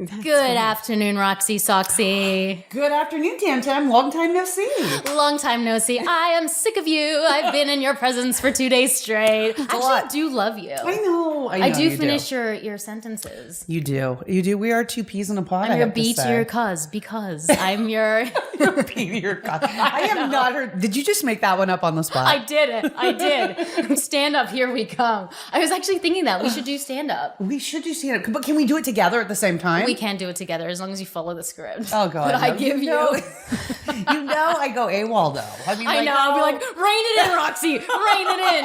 Good afternoon, Roxy Soxy. Good afternoon, Tam Tam. Long time no see. Long time no see. I am sick of you. I've been in your presence for 2 days straight. Actually, I do love you. I know. I do finish your sentences. You do. You do. We are two peas in a pod. I'm your B to your cuz because I'm your B to your cuz. I have not heard. Did you just make that one up on the spot? I did it. I did. Stand up. Here we come. I was actually thinking that we should do stand up. We should do stand up, but can we do it together at the same time? We can do it together as long as you follow the script. Oh God! I give you. I go AWOL though. I know. I'll be like, rein it in, Roxy. Rein it in.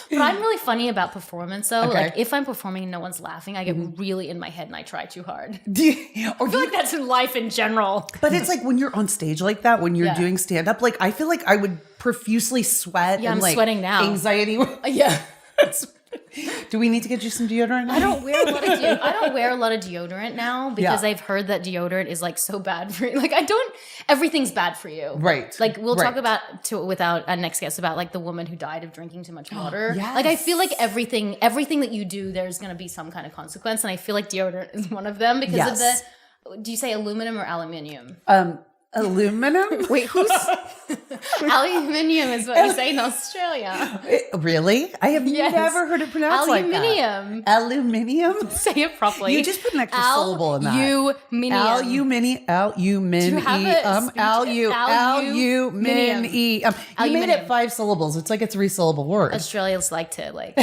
But I'm really funny about performance though. Okay. Like if I'm performing and no one's laughing, I get really in my head and I try too hard. I feel like that's in life in general. But it's like when you're on stage like that, when you're doing stand up, like I feel like I would profusely sweat. Yeah, and, I'm like, sweating now. Anxiety. Yeah. Do we need to get you some deodorant? I don't wear a lot of deodorant now because I've heard that deodorant is like so bad for you. Like everything's bad for you. Right. Like we'll talk about with our next guest about like the woman who died of drinking too much water. Yes. Like I feel like everything that you do, there's going to be some kind of consequence. And I feel like deodorant is one of them because of do you say aluminum or aluminium? Aluminum? Wait, who's aluminium is what you say in Australia. Really? I have never heard it pronounced like that. Aluminium. Aluminium? Say it properly. You just put an extra syllable in that. Aluminium. Aluminium. Do you have Aluminium. You made it 5 syllables. It's like a 3-syllable word. Australians like to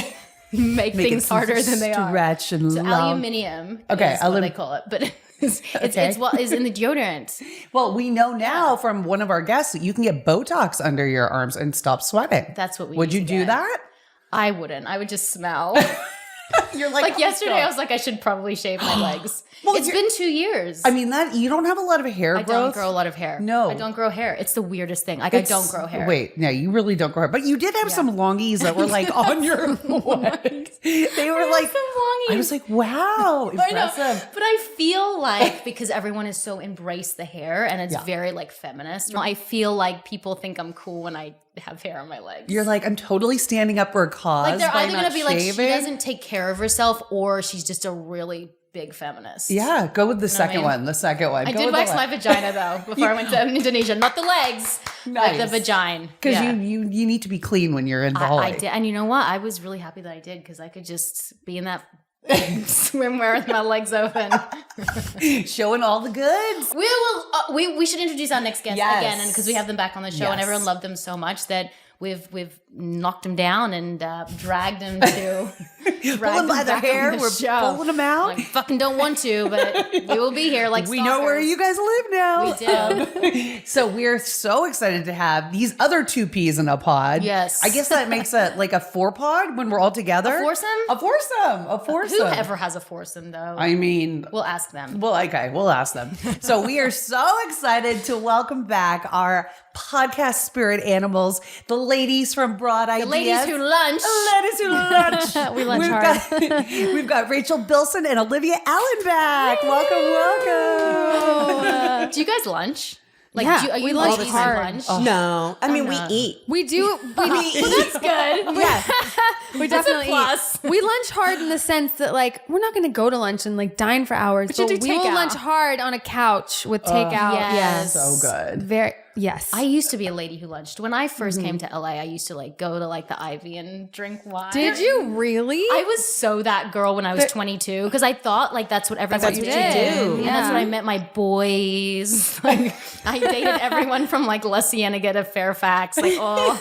make things harder than they are. Stretch and so long. Aluminium is what they call it. But it's what is in the deodorant. Well, we know now from one of our guests that you can get Botox under your arms and stop sweating. That's what we Would you do that? I wouldn't. I would just smell. You're like yesterday, I was like, I should probably shave my legs. Well, it's been 2 years. I mean, that you don't have a lot of hair growth. I don't grow a lot of hair. No. I don't grow hair. It's the weirdest thing. Like, I don't grow hair. Wait, no, you really don't grow hair. But you did have some longies that were like on your legs. They were like, some longies. I was like, wow, impressive. I know, but I feel like because everyone is so embrace the hair and it's very like feminist, I feel like people think I'm cool when I have hair on my legs. You're like, I'm totally standing up for a cause. Like they're either going to be shaving. like, she doesn't take care of herself or she's just a really big feminist. Yeah, go with the second one. The second one. I did wax my vagina though before I went to Indonesia. Not the legs, like the vagina. Because you need to be clean when you're in Bali. I did, and you know what? I was really happy that I did because I could just be in that swimwear with my legs open, showing all the goods. We should introduce our next guest again, and because we have them back on the show, and everyone loved them so much that we've knocked them down and dragged them to pull them by their hair. We're pulling them out. Like, fucking don't want to, but we will be here. Like we know where you guys live now. We do. So we're so excited to have these other 2 peas in a pod. Yes, I guess that makes a 4-pod when we're all together. A foursome. A foursome. Whoever has a foursome though. I mean, we'll ask them. Well, okay, we'll ask them. So we are so excited to welcome back our podcast spirit animals, the ladies from Broad Ideas. The ladies who lunch. Ladies who lunch. We lunch hard. We've got Rachel Bilson and Olivia Allen back. Welcome. Do you guys lunch? Like, we lunch hard. Lunch? Oh. No, I mean we eat. We do. We eat. Well, that's good. Yeah, we definitely plus. eat. We lunch hard in the sense that like we're not going to go to lunch and like dine for hours, but we will lunch hard on a couch with takeout. Yes. So good. Very. Yes. I used to be a lady who lunched. When I first came to LA, I used to like go to like the Ivy and drink wine. Did you really? I was so that girl when I was 22 because I thought like that's what everyone you did. do. And that's when I met my boys. Like I dated everyone from like La Cienega to Fairfax. Like all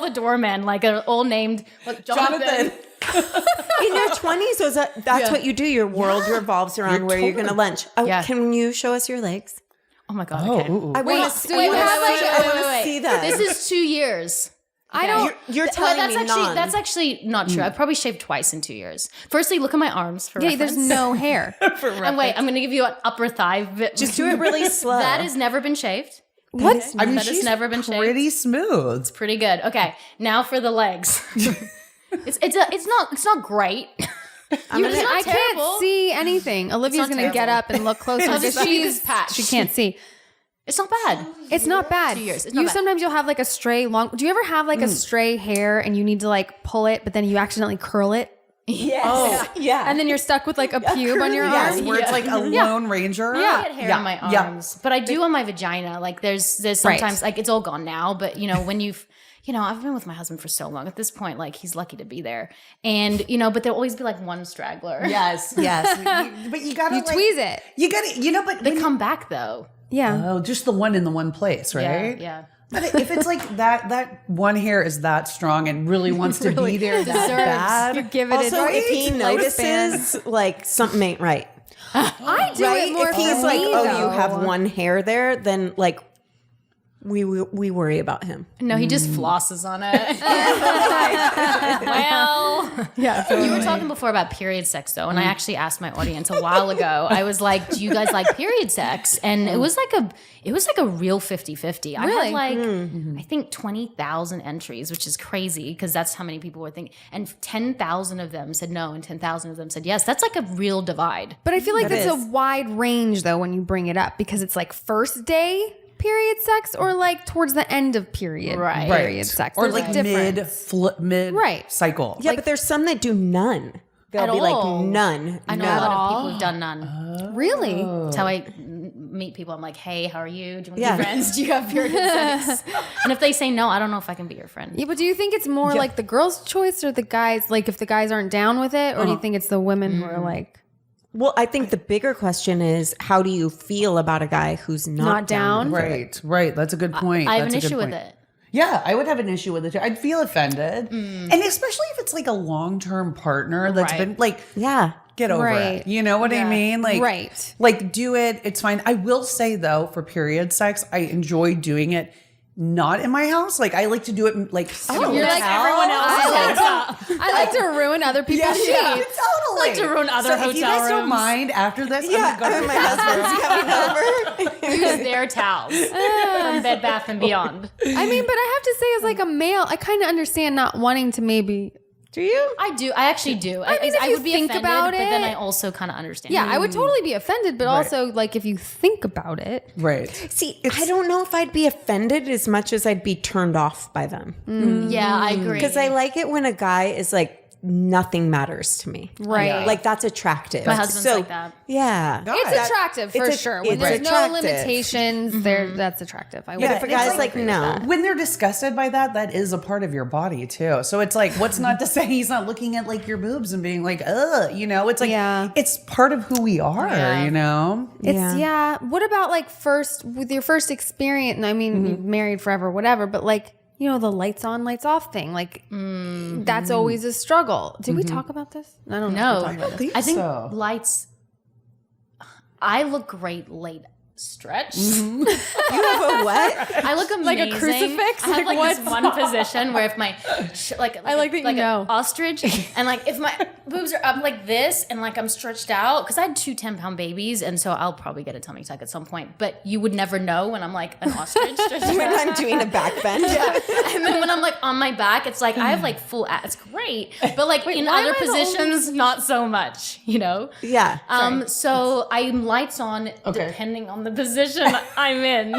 the doormen like are all named Jonathan. In your 20s, that's what you do. Your world revolves around where you're going to lunch. Oh, can you show us your legs? Oh my God. Okay. I want to see that. This is 2 years. I don't. You're telling me none. That's actually not true. I've probably shaved twice in 2 years. Firstly, look at my arms for reference. There's no hair. And wait, I'm going to give you an upper thigh. Just do it really slow. That has never been shaved. What? Okay. I mean, that has never been shaved. Pretty smooth. It's pretty good. Okay, now for the legs. It's not great. I can't see anything. Olivia's going to get up and look closer because she can't see. It's not bad. It's not bad. 2 years. It's not bad. Sometimes you'll have like a stray long. Do you ever have like a stray hair and you need to like pull it, but then you accidentally curl it? Yes. Oh, yeah. And then you're stuck with like a pube on your yes, arm. where it's like a Lone Ranger. I get hair on my arms, but I do on my vagina. Like there's sometimes like it's all gone now, but when you've I've been with my husband for so long. At this point, like he's lucky to be there, and but there'll always be like one straggler. Yes. But you gotta tweeze it. You gotta but They come back though. Yeah. oh, just the one in the one place, right? Yeah. But if it's like that one hair is that strong and really wants to be there that bad. You give it Also, its if he notices like something ain't right, I do right? it more If he's for like, me, oh, though. you have one hair there, then like we worry about him. No, he just flosses on it. Well, Yeah. you were talking before about period sex though, and I actually asked my audience a while ago. I was like, "Do you guys like period sex?" And it was like a real 50-50. I Really? had like I think 20,000 entries, which is crazy because that's how many people were thinking. And 10,000 of them said no, and 10,000 of them said yes. That's like a real divide. But I feel like That it's is. a wide range though when you bring it up because it's like first day period sex or like towards the end of period period sex. Or There's like a difference. mid Right. cycle. Yeah, but there's some that do none. They'll At be all. like none. I know no. a lot of people who've done none. Really? That's how I meet people. I'm like, hey, how are you? Do you want to Yeah. be friends? Do you have period sex? And if they say no, I don't know if I can be your friend. Yeah, but do you think it's more like the girl's choice or the guys? Like if the guys aren't down with it, or do you think it's the women who are like Well, I think the bigger question is how do you feel about a guy who's not down? Right. That's a good point. I have an That's a good issue with point. it. Yeah, I would have an issue with it too. I'd feel offended. And especially if it's like a long-term partner that's Right. been like, Yeah. get over Right. it. You know what I mean? Like, Right. like do it. It's fine. I will say though, for period sex, I enjoy doing it not in my house. Like I like to do it like You're like everyone else. I like to ruin other people's sheets. totally. like to ruin other If you guys hotel don't rooms. mind after this, I'm gonna go to my husband's coming over. Use their towels from Bed Bath and Beyond. I mean, but I have to say, as like a male, I kind of understand not wanting to maybe. Do you? I do. I actually do. I mean, if you would be think offended, about but then it- I also kind of understand. Yeah, I would totally be offended, but also like if you think about it. Right. See, I don't know if I'd be offended as much as I'd be turned off by them. Yeah, I agree. Because I like it when a guy is like, nothing matters to me. Right. Yeah. Like that's attractive. My husband's like that. Yeah. It's attractive for it's a- sure. When it's there's no attractive. limitations, there that's attractive. I would But if a it's guy's like- like, no. When they're disgusted by that, that is a part of your body too. So it's like, what's not to say he's not looking at like your boobs and being like, you know, it's like, it's part of who we are, you know? It's What about like with your first experience? And I mean, you've married forever, whatever. But like, you know, the lights on, lights off thing. Like, that's always a struggle. Did we talk about this? I don't know. No, if we talked about this. I think so. lights. I look great late stretch. You have a what? I look amazing. Like a crucifix? I have Like like this what? one position where if my I like that you know. an ostrich, and like if my boobs are up like this and like I'm stretched out because I had 2 10-pound babies, and so I'll probably get a tummy tuck at some point. But you would never know when I'm like an ostrich stretched When out. I'm doing a back bend. And then when I'm like on my back, it's like I have like full ass. It's great, but like in why other am I the only- positions, not so much. You know. Yeah. So I'm lights on depending on the position I'm in.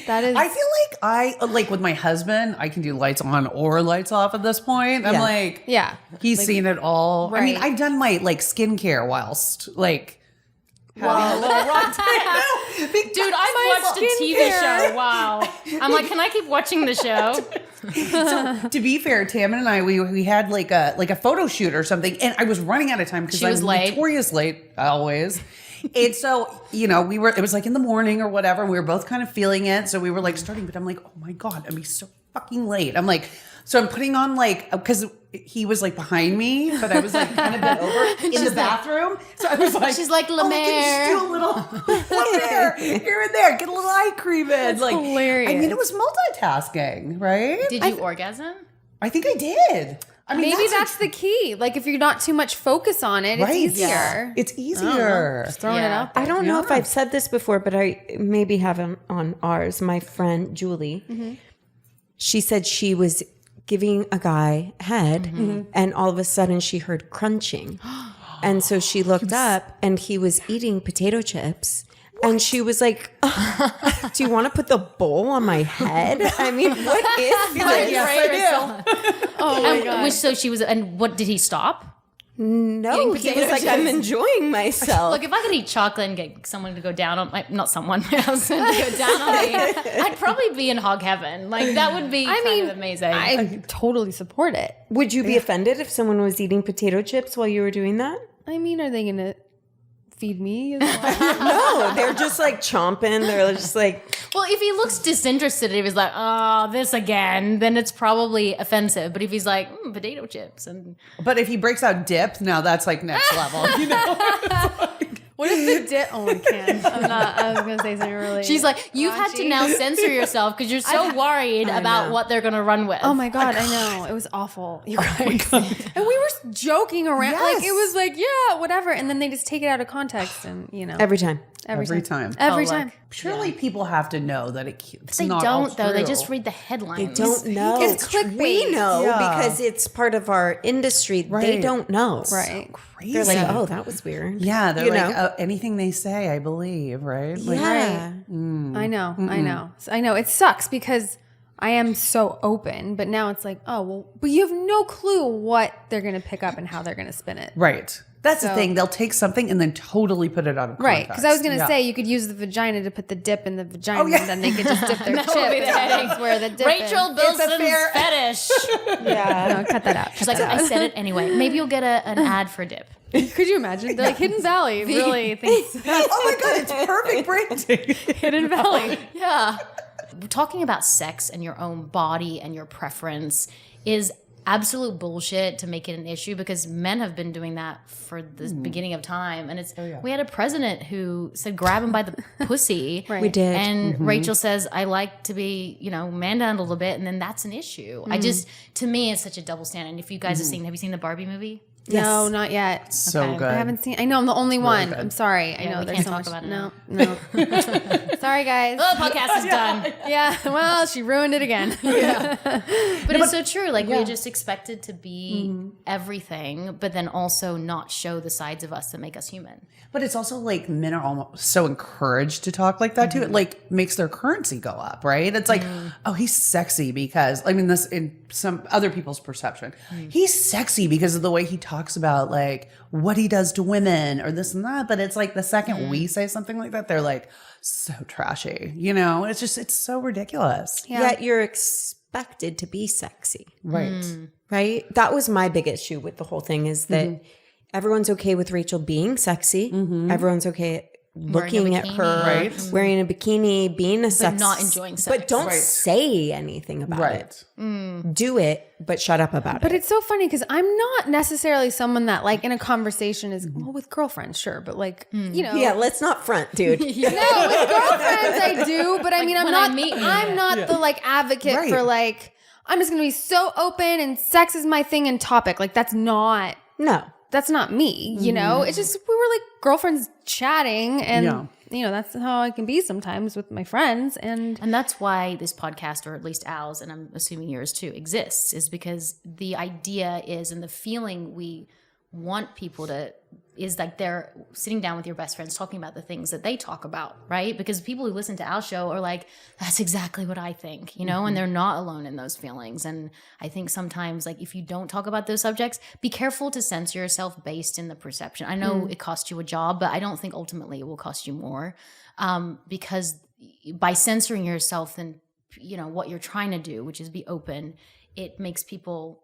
That is. I feel like with my husband, I can do lights on or lights off at this point. I'm Yeah. like, Yeah. he's seen it all. I mean, Right. I've done my like skincare whilst like having a little rock Dude, I've watched a TV show. Wow. I'm like, can I keep watching the show? To be fair, Tammin and I, we had like a photo shoot or something, and I was running out of time because She I'm was late. notorious late always. And so, you know, it was like in the morning or whatever. We were both kind of feeling it. So we were like starting, but I'm like, oh my God, I'm be so fucking late. I'm like, so I'm putting on like, because he was like behind me, but I was like kind of bent over in the bathroom. So I was like, She's like, oh, can you just do a little Lemaire here and there, get a little eye cream in. Like, hilarious. I mean, it was multitasking, right? Did you orgasm? I think I did. I mean, Maybe that's the key. Like if you're not too much focus on it, right. it's easier. It's easier. Throwing it Yeah. out there. I don't know if I've said this before, but I maybe haven't on ours. My friend Julie, she said she was giving a guy head, and all of a sudden she heard crunching, and so she looked up, and he was eating potato chips. And she was like, "Do you want to put the bowl on my head? I mean, what is this?" Yes, I do. Oh my god. So she was, and what did he stop? No, he was like, I'm enjoying myself. Look, if I could eat chocolate and get someone to go down on not someone, my husband to go down on me, I'd probably be in hog heaven. Like that would be kind of amazing. I totally support it. Would you be offended if someone was eating potato chips while you were doing that? I mean, are they going to feed me as well? No, they're just like chomping. They're just like, Well, if he looks disinterested, if he's like, oh, this again, then it's probably offensive. But if he's like, potato chips and But if he breaks out dip, now that's like next level. You know? What if the dip? Oh, I can't. I was going to say something really. she's like, you've had to now censor yourself because you're so worried about what they're going to run with. Oh my God, I know. It was awful. You guys. And we were joking around. Yes. Like, it was like, yeah, whatever. And then they just take it out of context and, you know. every time. Every time. Every Oh, time. look. Surely people have to know that it's They not all don't, though. They true. just read the headlines. They don't know. It's clickbait. We know Yeah. because it's part of our industry. They Right. don't know. Right. Crazy. They're like, oh, that was weird. Yeah, they're You like, know? anything they say, I believe, right? Like, Yeah. I know. I know. I know. It sucks because I am so open, but now it's like, oh, well, but you have no clue what they're going to pick up and how they're going to spin it. Right. That's the So- thing. They'll take something and then totally put it out of context. Right, because I was going to Yeah. say you could use the vagina to put the dip in the vagina, and then they could just dip their chip. would be the heading. That's where the dip Rachel is. Bilson's fetish. Yeah. No, cut that out. She's like, I said it anyway. Maybe you'll get an ad for dip. Could you imagine? They're like Hidden Valley really thinks Oh my God, it's perfect branding. Hidden Valley. Yeah. Talking about sex and your own body and your preference is absolute bullshit to make it an issue because men have been doing that for the beginning of time. And it's we had a president who said grab him by the pussy. Right. We did. And Rachel says, I like to be, manhandled a bit, and then that's an issue. I just, to me, it's such a double standard. And if you guys have you seen the Barbie movie? No, not yet. So Okay. good. I haven't seen. I know I'm the only one. good. I'm sorry. I know we there's can't so talk much. about it No, now. no. Sorry, guys. Oh, the podcast is done. Yeah. Well, she ruined it again. But it's so true. Like, we're just expected to be everything, but then also not show the sides of us that make us human. But it's also like men are almost so encouraged to talk like that too. It like makes their currency go up, right? It's like, oh, he's sexy because this in some other people's perception. He's sexy because of the way he talks about like what he does to women or this and that. But it's like the second we say something like that, they're like so trashy. It's so ridiculous. Yet you're expected to be sexy. Right. Right? That was my big issue with the whole thing is that everyone's okay with Rachel being sexy. Everyone's okay looking at bikini. her, Right. wearing a bikini, being a sex. not enjoying sex. But don't say anything about it. Right. Do it, but shut up about But it. it's so funny because I'm not necessarily someone that like in a conversation is with girlfriends, sure, but like Yeah, let's not front, dude. No, with girlfriends I do, but I mean I'm when not I meet you. I'm not the like advocate Right. for like I'm just gonna be so open and sex is my thing and topic. Like that's not me, It's just we were like girlfriends chatting and that's how I can be sometimes with my friends and that's why this podcast, or at least ours, and I'm assuming yours too, exists, is because the idea is, and the feeling we want people to, is like they're sitting down with your best friends talking about the things that they talk about, right? Because people who listen to our show are like, that's exactly what I think, and they're not alone in those feelings. And I think sometimes, like, if you don't talk about those subjects, be careful to censor yourself based in the perception. I know it costs you a job, but I don't think ultimately it will cost you more, because by censoring yourself, then, what you're trying to do, which is be open, it makes people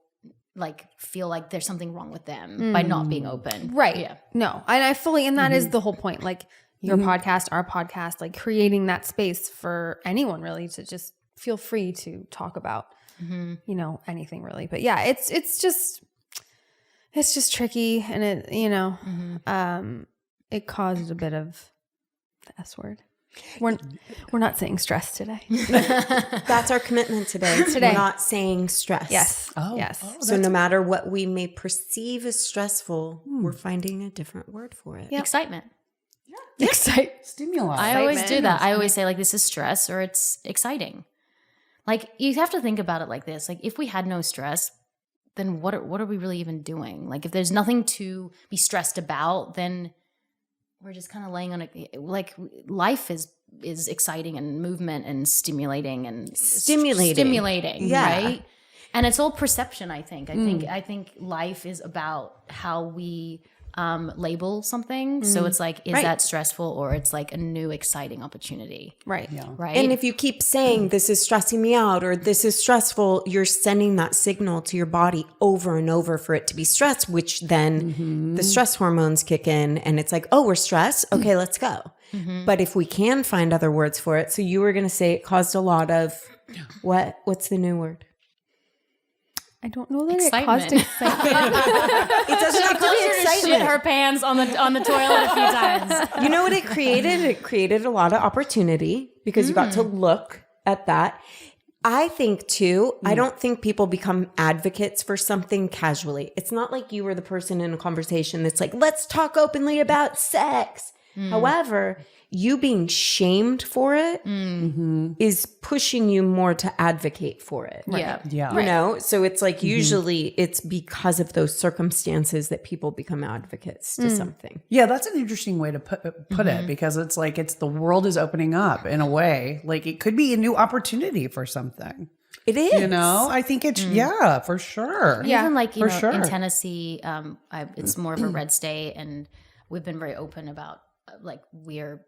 like feel like there's something wrong with them by not being open. right. Yeah. No, and I fully, and that is the whole point. Like your podcast, our podcast, like creating that space for anyone really to just feel free to talk about, anything really. But yeah, it's just tricky, and it it caused a bit of the S word. We're not saying stress today. That's our commitment today. Today. We're not saying stress. Yes. Oh. Yes. So no matter what we may perceive as stressful, we're finding a different word for it. Excitement. Excite. Stimuli. I always do that. I always say, like, this is stress or it's exciting. Like, you have to think about it like this. Like, if we had no stress, then what are we really even doing? Like, if there's nothing to be stressed about, then we're just kind of laying on it. Like, life is exciting and movement and stimulating and Stimulating. yeah. Right? And it's all perception, I think. I think life is about how we label something. So it's like, is that stressful, or it's like a new exciting opportunity? Right. Yeah. Right. And if you keep saying this is stressing me out or this is stressful, you're sending that signal to your body over and over for it to be stressed, which then the stress hormones kick in and it's like, oh, we're stressed. Okay, let's go. But if we can find other words for it. So you were going to say it caused a lot of what's the new word? I don't know that Excitement. it caused excitement. It doesn't have to be Shit excitement. her pants on the toilet a few times. You know what it created? It created a lot of opportunity because you got to look at that. I think too, I don't think people become advocates for something casually. It's not like you were the person in a conversation that's like, let's talk openly about sex. However, you being shamed for it is pushing you more to advocate for it. Yeah. Yeah. You know, so it's like usually it's because of those circumstances that people become advocates to something. Yeah, that's an interesting way to put it, because it's like the world is opening up in a way. Like it could be a new opportunity for something. It is. You know, I think it's for sure. Yeah. Even like, you For know, sure. in Tennessee, it's more of a red state, and we've been very open about like we're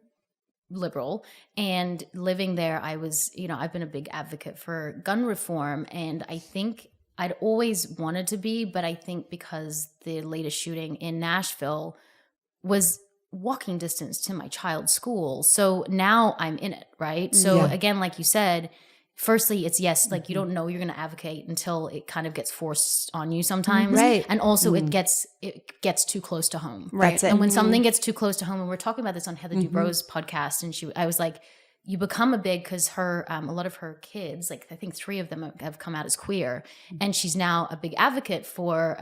liberal, and living there, I was, you know, I've been a big advocate for gun reform, and I think I'd always wanted to be, but I think because the latest shooting in Nashville was walking distance to my child's school, so now I'm in it, right? So again, like you said, firstly, it's yes, like you don't know you're going to advocate until it kind of gets forced on you sometimes. Right. And also it gets too close to home. Right. That's it. And when something gets too close to home, and we're talking about this on Heather Dubrow's podcast, and I was like, you become a big, because her, a lot of her kids, like I think 3 of them have come out as queer, and she's now a big advocate for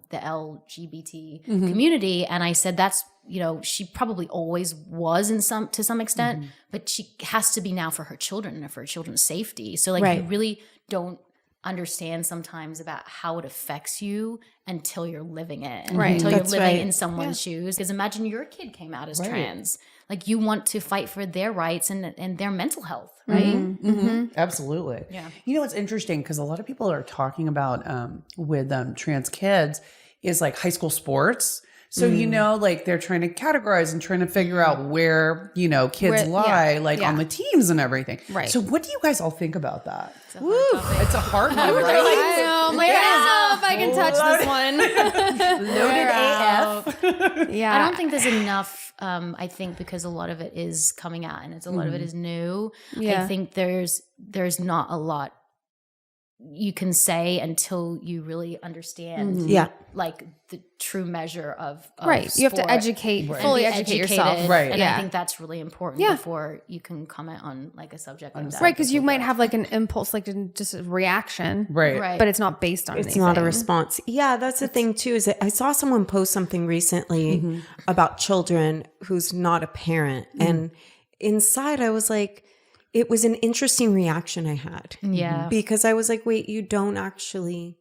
the LGBT community. And I said, that's, you know, she probably always was to some extent, but she has to be now for her children and for her children's safety. So like you really don't understand sometimes about how it affects you until you're living it, and until you're living in someone's shoes. Because imagine your kid came out as trans. Like you want to fight for their rights and their mental health, right? Absolutely. Yeah. You know, what's interesting, because a lot of people are talking about with trans kids is like high school sports. So, you know, like they're trying to categorize and trying to figure out where, you know, kids lie, like on the teams and everything. Right. So what do you guys all think about that? It's a hard topic. It's a hard one, right? I know. Like, I don't know if I can touch this one. Loaded AF. Yeah. I don't think there's enough, I think, because a lot of it is coming out and a lot of it is new. Yeah. I think there's not a lot you can say until you really understand like the true measure of right. You have to sport educate, and fully be educate educated. yourself. Right. And Yeah. I think that's really important Yeah. before you can comment on like a subject like that. Right. Because you might have like an impulse, like just a reaction. Right. Right. But it's not based on It's anything. not a response. Yeah, that's the thing too, is that I saw someone post something recently about children who's not a parent. And inside I was like, it was an interesting reaction I had. Yeah. Because I was like, wait, you don't actually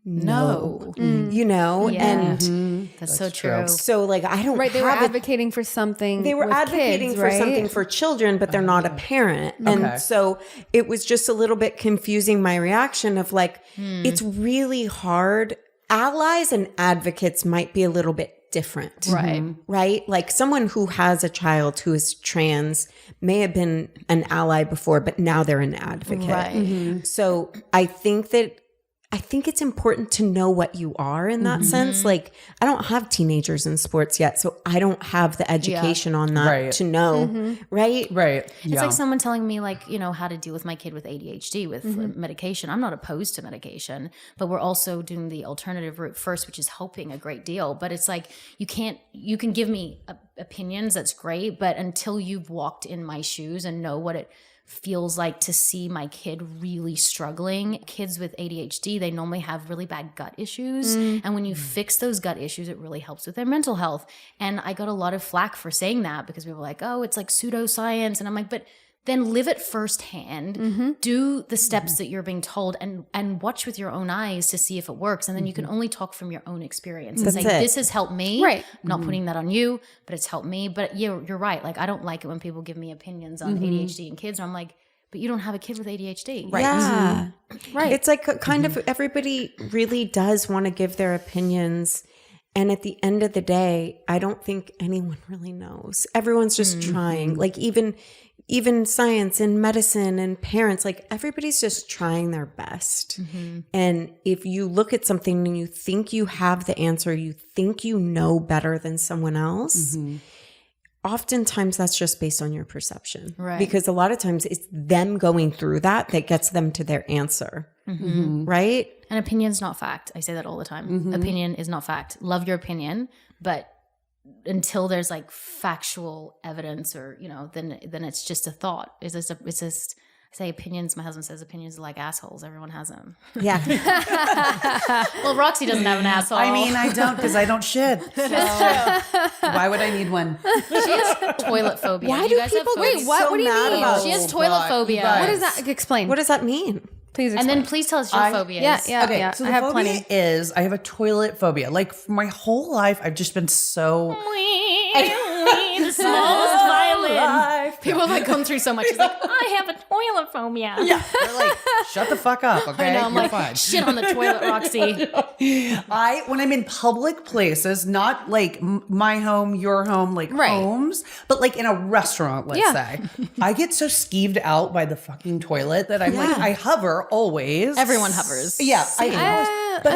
know. No. You know? Yeah. And That's so true. so like I don't Right. They were have a advocating for something. they were with advocating kids, for right? something for children, but they're not a parent. And so it was just a little bit confusing, my reaction of like, it's really hard. Allies and advocates might be a little bit different. Right. Right? Like someone who has a child who is trans may have been an ally before, but now they're an advocate. Right. So I think it's important to know what you are in that sense. Like I don't have teenagers in sports yet, so I don't have the education on that to know. Right? Right. It's like someone telling me like, you know, how to deal with my kid with ADHD with medication. I'm not opposed to medication, but we're also doing the alternative route first, which is helping a great deal. But it's like, you can give me opinions. That's great. But until you've walked in my shoes and know what it feels like to see my kid really struggling. Kids with ADHD, they normally have really bad gut issues. And when you fix those gut issues, it really helps with their mental health. And I got a lot of flack for saying that because people were like, oh, it's like pseudoscience. And I'm like, but then live it firsthand, do the steps that you're being told and watch with your own eyes to see if it works. And then you can only talk from your own experience and say, this has helped me. Right. I'm not putting that on you, but it's helped me. But you're right. Like, I don't like it when people give me opinions on ADHD and kids. And I'm like, but you don't have a kid with ADHD. Right. Yeah. Right. It's like kind of everybody really does want to give their opinions. And at the end of the day, I don't think anyone really knows. Everyone's just trying. Like even science and medicine and parents, like everybody's just trying their best. And if you look at something and you think you have the answer, you think you know better than someone else, oftentimes that's just based on your perception. Right. Because a lot of times it's them going through that gets them to their answer. Right? And opinion's not fact. I say that all the time. Opinion is not fact. Love your opinion, but until there's like factual evidence or, then it's just a thought. It's just I say opinions. My husband says opinions are like assholes. Everyone has them. Yeah. Well, Roxy doesn't have an asshole. I mean, I don't because I don't shit. So why would I need one? She has toilet phobia. Why You do guys have people phobias? get what? so What do you mad mean? about She has Oh, toilet God, phobia. you guys. What does that explain? What does that mean? Please explain. And then please tell us your phobias. Yeah. Okay, so the I have phobia plenty. is I have a toilet phobia. Like for my whole life, I've just been so The smallest violin. People have come through so much. She's like, I have a toilet phobia. yeah. They're like, shut the fuck up, okay? I know. I'm You're like, fine. shit on the toilet, Roxy. When I'm in public places, not like my home, your home, like Right. homes, but like in a restaurant, let's say, I get so skeeved out by the fucking toilet that I'm like, I hover always. Everyone hovers. Yeah, I always. But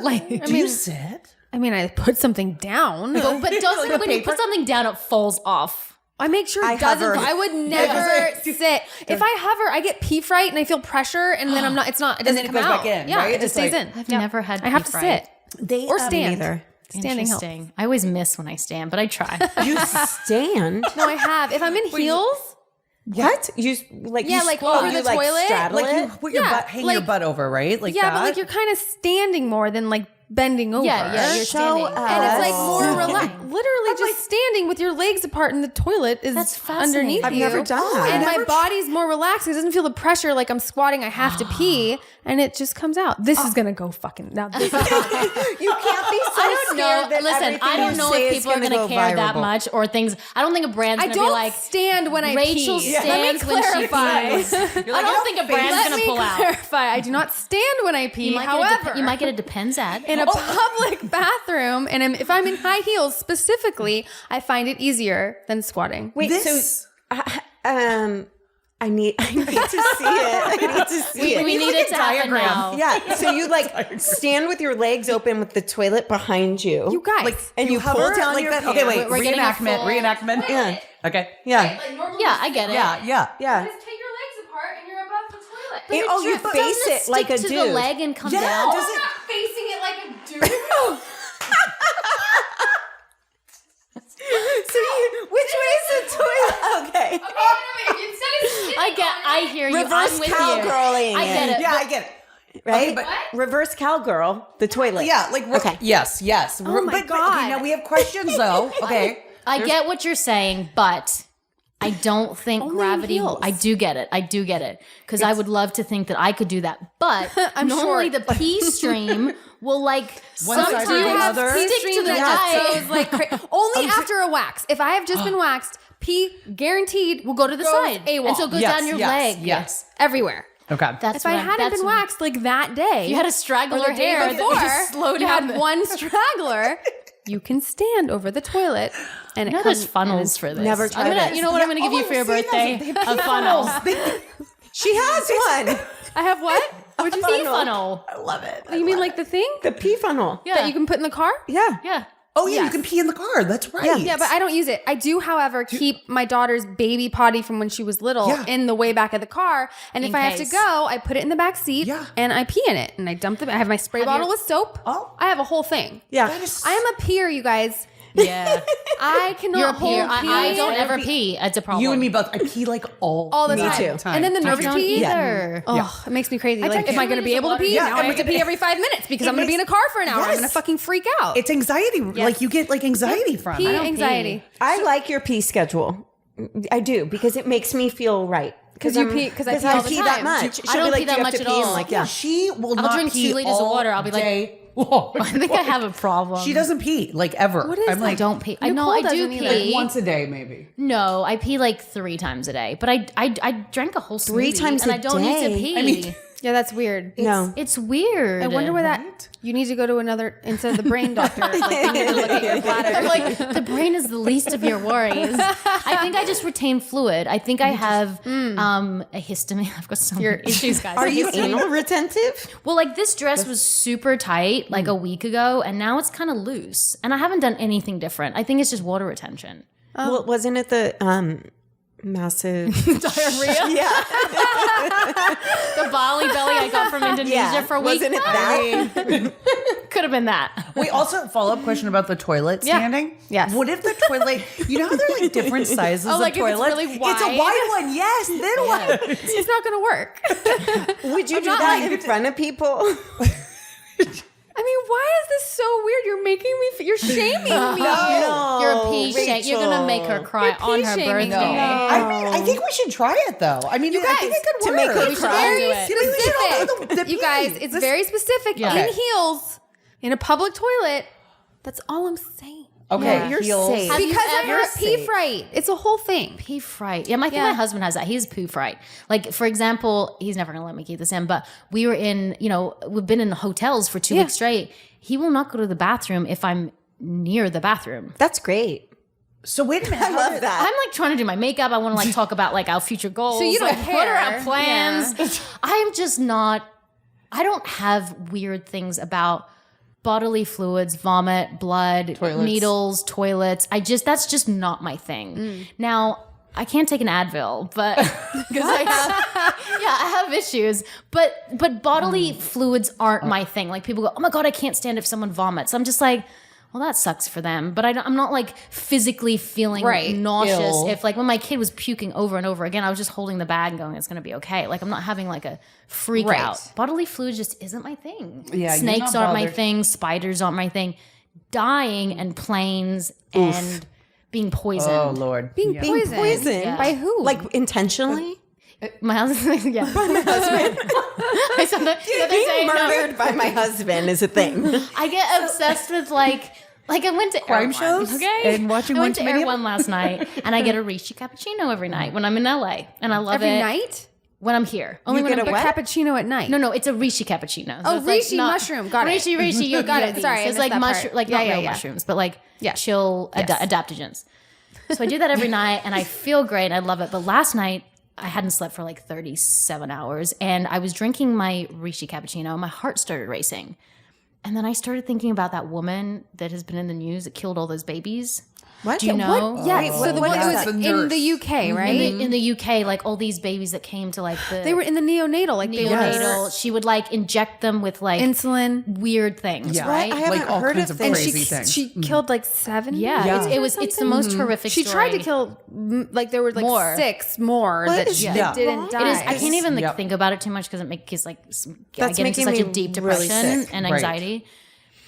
I do you sit? I mean, I put something down. But doesn't when you put something down, it falls off. I make sure I it doesn't. hover. I would never sit. If I hover, I get pee fright and I feel pressure, and then I'm not. It doesn't it come goes out. back in, Yeah, right? it just It's stays like- in. I've never had I have pee to fright. sit or stand. Neither. Standing helps. Interesting. I always miss when I stand, but I try. You stand? No, I have. If I'm in heels, What? You like Yeah, you like squat, over the you, like, toilet? straddle Like you it? put your Yeah, butt, hang your like- butt over, right? Like yeah, that. but like you're kind of standing more than like bending over. Yeah, you're standing. And it's like more Standing. relaxed. Literally just standing with your legs apart and the toilet is That's fascinating. underneath I've you. never done that. And I've my body's more relaxed. It doesn't feel the pressure like I'm squatting, I have to pee, and it just comes out. This is gonna go fucking now. This is You can't be so I don't know. scared that Listen, everything I don't you know say if is people are going go to care that viral. much or things. I don't think a brand's I going to be don't like, stand when I Rachel pee. stands when she pees. I don't think a brand's Let going me to pull out. clarify. I do not stand when I pee. You might, However, you might get a Depends ad. in a public bathroom, and if I'm in high heels specifically, I find it easier than squatting. Wait, This- I need to see it. I need to see it. we need it to happen now. Yeah, so you like stand with your legs open with the toilet behind you. You guys. and you pull hover down like your that. pants. Okay, wait. We're getting a Reenactment. full- Reenactment. Yeah, Okay. yeah, Yeah, I get it. Yeah. Yeah. yeah. Just take your legs apart and you're above the toilet. But Oh, you doesn't face it like a stick to dude. the leg and come Yeah, down. does it- not facing it like a dude. So which way is the toilet? Okay. I hear you. Reverse I'm with cowgirling you. I get it. it. Yeah, but I get it. Right? Okay, but Reverse cowgirl, the toilet. yeah, like Okay. Yes. Oh my But, God. okay, now we have questions though. Okay. I get what you're saying, but I don't think gravity. heels. I do get it because I would love to think that I could do that, but I'm normally short. the pee stream will like One side sometimes or the have other? pee stick stream to the that eye. just goes like only after a wax. If I have just been waxed, pee guaranteed Will go to the goes side, AWOL. and so it goes Yes, down your yes, leg. Yes. everywhere. Okay. That's If I what I'm- hadn't that's been what- waxed like that day, you had a straggler or the day hair that before, just slowed you down had the- one straggler. You can stand over the toilet, and You know, it there's comes. funnels for this. Never I'm tried gonna, it. You know what I'm going to give you for your birthday? A funnel. She has one. I have what? What'd you say? Funnel. I love it. You mean like the thing The pee funnel. Yeah. that you can put in the car? Yeah. Yeah. Oh yeah, Yes. you can pee in the car. That's right. Yeah, but I don't use it. I do, however, keep my daughter's baby potty from when she was little Yeah. in the way back of the car. And In if I have to case. go, I put it in the back seat Yeah. and I pee in it. And I dump the. I have my spray bottle with soap. Oh. I have a whole thing. Yeah. I am a peer, you guys. Yeah. I cannot You're a hold peer. pee. I don't ever pee. It's a problem. You and me both. I pee like all all the Me time. too. And then the I nervous don't pee. either. Oh, it makes me crazy. Like, take am I going to 2 be able to liters of pee? water. Now Yeah, I have to pee every 5 minutes because I'm going to be in a car for an hour. I'm Yes. going to fucking freak out. It's anxiety. Like you get like anxiety from pee it. anxiety. I like your pee schedule. I do because it makes me feel right. 'Cause you pee- 'cause I pee all the pee time. that much. I She'll don't be like, pee "Do you that have much to at pee?" I'm all. like, yeah. She will I'll not drink pee 2 liters of all water. I'll be like, day long. I think I have a problem. She doesn't pee like ever. What is I'm that? like, I don't pee. I know Nicole I do doesn't either. pee. once a day, maybe. No, I pee like 3 times a day. But I drank a whole smoothie 3 times and a I don't need to day? pee. I mean- Yeah, that's weird. No. it's weird. I wonder where that. You need to go to another instead of the brain doctor. Like, they need to look at your bladder. like the brain is the least of your worries. I think I just retain fluid. I think I have a histamine. I've got so many issues, guys. Are you Histamine. anal retentive? Well, like this dress was super tight like a week ago, and now it's kind of loose. And I haven't done anything different. I think it's just water retention. Well, wasn't it the massive Diarrhea. Yeah. The Bali belly I got from Indonesia for a week. Wasn't it that? Could have been that. Wait, also follow-up question about the toilet standing. Yes. What if the toilet, you know how they're like different sizes of like if it's toilets? really It's a wide? wide one, yes. Then what? It's not going to work. Would you do that in front of people? I mean, why is this so weird? You're making me. You're shaming me. No. You're a pea shake. You're gonna make her cry You're on her pea birthday. shaming me. I mean, I think we should try it though. I mean, I think it could to work. make her We should cry. all do Very it. We should all do specific. the You guys, pee. it's very specific. Yeah. In heels, in a public toilet. That's all I'm saying. Okay, Yeah. You're heels. safe. Have you Because I ever have pee fright. It's a whole thing. Pee fright. Yeah, I think Yeah. my husband has that. He has poo fright. Like, for example, he's never going to let me keep this in, but we were in, we've been in hotels for 2 weeks straight. He will not go to the bathroom if I'm near the bathroom. That's great. So wait a minute. I love that. I'm like trying to do my makeup. I want to like talk about like our future goals. So you don't like, what are care. our plans? I'm just not, I don't have weird things about bodily fluids, vomit, blood, Toilets. needles, toilets. That's just not my thing. Now, I can't take an Advil, but because I have issues. But bodily fluids aren't my thing. Like people go, oh my God, I can't stand if someone vomits. I'm just like, well, that sucks for them. But I'm not like physically feeling nauseous. Ill. If like when my kid was puking over and over again, I was just holding the bag and going, it's going to be okay. Like I'm not having like a freak out. Bodily fluids just isn't my thing. Yeah, you're Snakes not aren't my bothered. thing. Spiders aren't my thing. Dying and planes and being poisoned. Oh Lord. Being Yeah. Being poisoned. poisoned. By who? Like intentionally? My husband, yeah. My husband. I saw that the other Being day, no. murdered by my husband is a thing. I get obsessed with like I went to Crime Air shows One, okay? and watching I one went to too many Air of One last night, and I get a Rishi cappuccino every night when I'm in LA, and I love every it night? when I'm here. Only You when get I'm a here. what? Cappuccino at night. No, it's a Rishi cappuccino. Oh, it's like Rishi not- mushroom. Got it. Rishi. You Got got it. it. Sorry, I It's missed like that part. mushroom, like Yeah, not yeah, real yeah. mushrooms, but like Yeah. chill adaptogens. So I do that every night, and I feel great, and I love it. But last night, I hadn't slept for like 37 hours, and I was drinking my Rishi cappuccino, and my heart started racing. And then I started thinking about that woman that has been in the news that killed all those babies. What? Do you know? What? Yes. so the what one is it was that? The in nurse. the UK, right? In the UK, like all these babies that came to like the They were in the neonatal, like they neonatal. were She would like inject them with like insulin. weird things, Yeah. right? I haven't Like all heard kinds of of this. And crazy she things. she killed like 7. yeah, Yeah. it's the most horrific. She story. tried to kill like there were like More. 6 more What that is she that didn't wrong? die. It is. I can't even like Yep. think about it too much because it makes like I That's get into making such a me deep really depression sick. and Right. anxiety.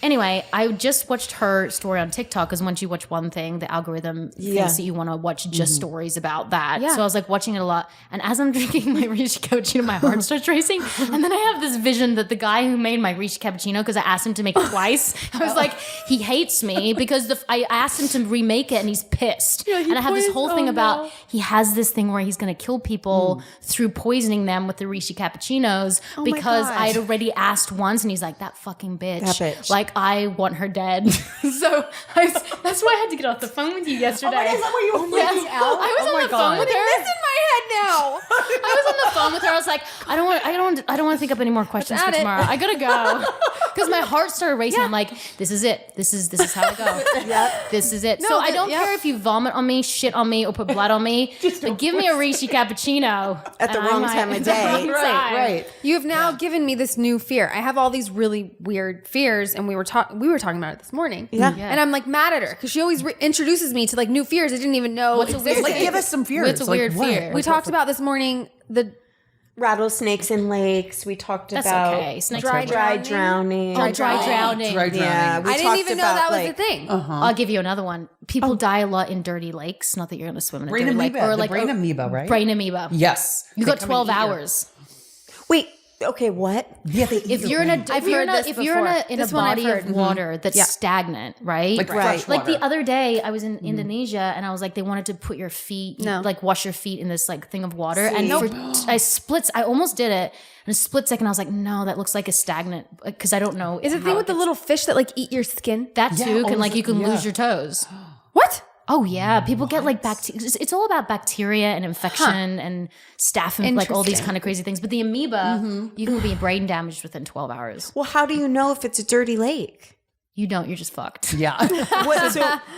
Anyway, I just watched her story on TikTok because once you watch one thing, the algorithm thinks that you want to watch just stories about that. Yeah. So I was like watching it a lot. And as I'm drinking my Rishi cappuccino, my heart starts racing. And then I have this vision that the guy who made my Rishi cappuccino, because I asked him to make it twice, I was like, he hates me because I asked him to remake it and he's pissed. And I have this whole thing about he has this thing where he's going to kill people through poisoning them with the Rishi cappuccinos because gosh. I had already asked once and he's like, that fucking bitch. That bitch. Like, I want her dead. So that's why I had to get off the phone with you yesterday. Is that why you were freaking out? I was Oh on my the phone God. with her. This in my head now. I was on the phone with her. I was like, I don't want to think up any more questions for at it. tomorrow. I gotta go because my heart started racing. I'm like, this is it. This is how I go. This is it. So I don't care if you vomit on me, shit on me, or put blood on me. But give me a Rishi cappuccino At the and I wrong might- time of at the day. wrong time. Right. You have now given me this new fear. I have all these really weird fears, and we were talking about it this morning. Yeah. And I'm like mad at her because she always introduces me to like new fears I didn't even know What's a existed. weird Like, give us some fears. What's a Like, weird what? fear? We talked about this morning the Rattlesnakes in lakes. We talked That's about okay. Snakes Dry are dry drowning. drowning. Oh, dry drowning. Dry Yeah, drowning. we I didn't talked even know about, that was like, a thing. I'll give you another one. People die a lot in dirty lakes. Not that you're going to swim in a Brain dirty lake. amoeba. Or The like brain amoeba, right? Brain amoeba. Yes. You They got come and 12 eat you. hours. Wait, Okay, what? Yeah, they eat If you're in a I've heard this if you're in a before. This one I've body of heard. water that's stagnant, right? like fresh Like water. the other day, I was in Indonesia and I was like, they wanted to put your feet, like wash your feet in this like thing of water. And I almost did it. In a split second, I was like, no, that looks like a stagnant, because I don't know. Is it the thing with the little fish that like eat your skin? that too can like you can lose your toes. What? Oh yeah, people get like bacteria. It's all about bacteria and infection and staph and like all these kind of crazy things. But the amoeba, you can be brain damaged within 12 hours. Well, how do you know if it's a dirty lake? You don't. You're just fucked. Yeah. What,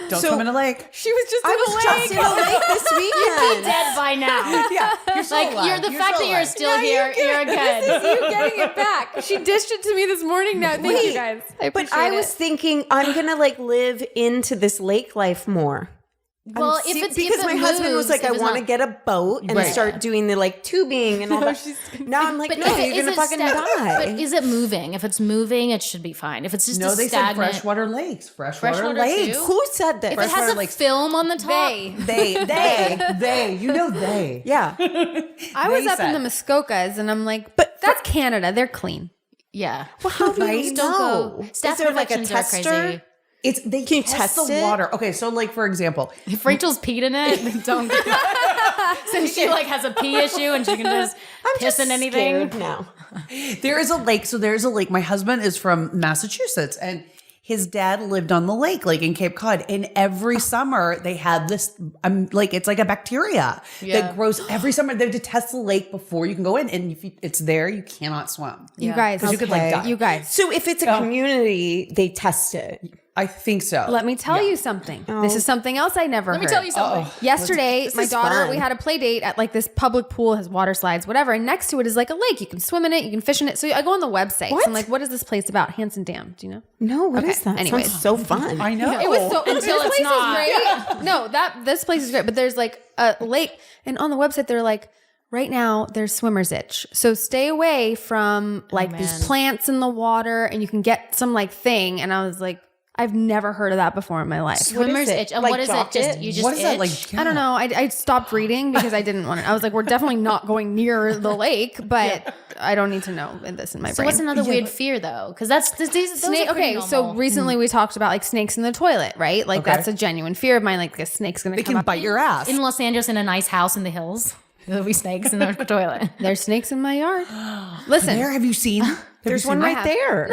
Don't swim in a lake. She was just I was just in a lake this weekend. Dead by now. Yeah. You're so Like alive. the fact that you're still No, here, you're good. This is you getting it back. She dished it to me this morning. Now, thank you guys. I But appreciate I was it. thinking I'm gonna like live into this lake life more. Well, if it's because if it my husband was moves, like, if I it's want to not- get a boat and Right. start doing the like tubing and all that. Now I'm like, But no, if it- you're is gonna it fucking die. But is it moving? If it's moving, it should be fine. If it's just No, a they said stagnant, freshwater lakes. Freshwater Freshwater lakes. too? Who said this? if it has a like- film on the top, They. You know they. Yeah. I was They up in said. the Muskokas and I'm like, but that's Canada. They're clean. yeah. Well, how do Right? you Don't know? go. Staff Is there like a infections are tester? crazy. It's they Can you test test the it? water. Okay, so like for example, If Rachel's peed in it, then don't. Since she like has a pee issue and she can just piss in anything. Scared now. there is a lake. So there's a lake. My husband is from Massachusetts, and his dad lived on the lake, like in Cape Cod. And every summer they had this, like it's like a bacteria that grows every summer. They have to test the lake before you can go in, and if it's there, you cannot swim. You guys, you could like die. you guys. So if it's a community, they test it. I think so. Let me tell you something. This is something else I never heard. Let me tell you something. Yesterday, my is daughter, fun. we had a play date at like this public pool, has water slides, whatever. And next to it is like a lake. You can swim in it, you can fish in it. So I go on the website. So I'm like, what is this place about? Hanson Dam. Do you know? No, what is Okay, that? anyways. Sounds so fun. I know. It was so Until this it's place not. is great. No, this place is great. But there's like a lake, and on the website they're like, right now there's swimmer's itch, so stay away from like these plants in the water, and you can get some like thing. And I was like, I've never heard of that before in my life. Swimmer's it? itch. And Like what is it? dock Just it? you just What is that itch? like? I don't know. I stopped reading because I didn't want to. I was like, we're definitely not going near the lake, but I don't need to know this in my So brain. what's another weird fear though? Because that's those Snake. are pretty Okay, so normal. recently we talked about like snakes in the toilet, right? Like that's a genuine fear of mine. Like a snake's gonna They come can up. bite your ass. in Los Angeles in a nice house in the hills, there'll be snakes in the toilet. There's snakes in my yard. Listen, There, have you seen? There's one right there.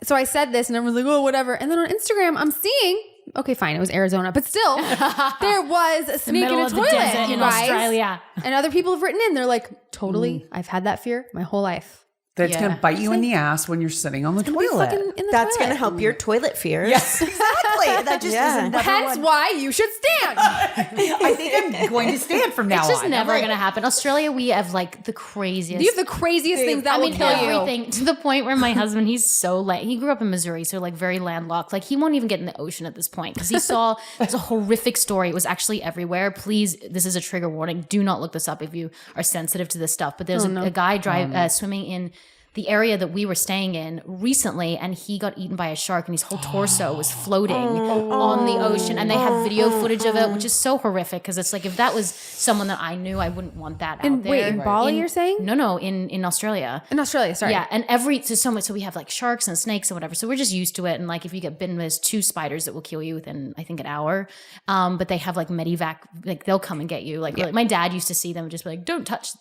So I said this and everyone's like, oh, whatever. And then on Instagram, I'm seeing, okay, fine, it was Arizona, but still, there was a snake in Middle a of the toilet, desert you in guys. Australia. And other people have written in, they're like, totally, I've had that fear my whole life. That's Yeah. gonna bite you in the ass when you're sitting on the Be toilet. fucking in the That's toilet. going to help your toilet fears. Yes, exactly. That just Yeah. isn't. Number Hence one. why you should stand. I think I'm going to stand from now It's just on. never I'm like, gonna happen. Australia, we have like the craziest. You have the craziest things that I will mean, kill you. everything to the point where my husband, he's so he grew up in Missouri, so like very landlocked. Like he won't even get in the ocean at this point because he saw there's a horrific story. It was actually everywhere. Please, this is a trigger warning. Do not look this up if you are sensitive to this stuff. But there's a guy swimming in the area that we were staying in recently, and he got eaten by a shark, and his whole torso was floating on the ocean. And they have video footage of it, which is so horrific because it's like if that was someone that I knew, I wouldn't want that out there. Wait, in Bali, you're saying? No, in Australia. In Australia, sorry. Yeah, and so much. So we have like sharks and snakes and whatever. So we're just used to it. And like if you get bitten, there's 2 spiders that will kill you within I think an hour. But they have like medevac, like they'll come and get you. Like my dad used to see them and just be like, "Don't touch."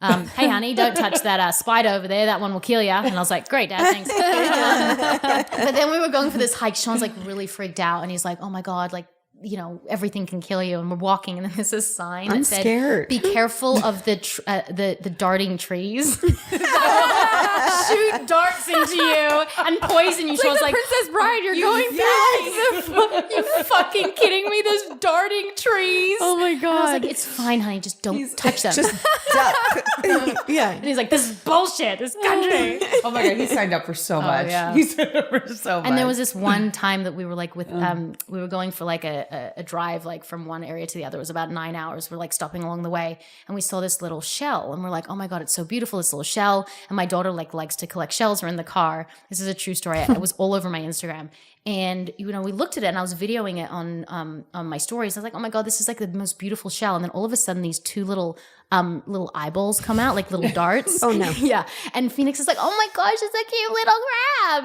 Hey honey, don't touch that spider over there. That one will kill you. And I was like, great, Dad, thanks. But then we were going for this hike. Sean's like really freaked out, and he's like, oh my god, like everything can kill you. And we're walking, and then there's this sign that said, scared. "Be careful of the darting trees." Shoot darts into you and poison you. It's like the Princess Bride, you're going through. You fucking kidding me? There's darting trees. Oh my I was God. like, it's fine, honey. Just don't touch them. Just duck. Yeah. And he's like, this is bullshit. This country. Oh my god, he signed up for so much. yeah. He signed up for so much. And there was this one time that we were like we were going for like a drive like from one area to the other. It was about 9 hours. We're like stopping along the way, and we saw this little shell, and we're like, oh my god, it's so beautiful, this little shell. And my daughter like likes to collect shells. We're in the car. This is a true story. It was all over my Instagram. And we looked at it, and I was videoing it on my stories. I was like, oh my god, this is like the most beautiful shell. And then all of a sudden, these 2 little little eyeballs come out, like little darts. Oh, no. Yeah. And Phoenix is like, oh my gosh, it's a cute little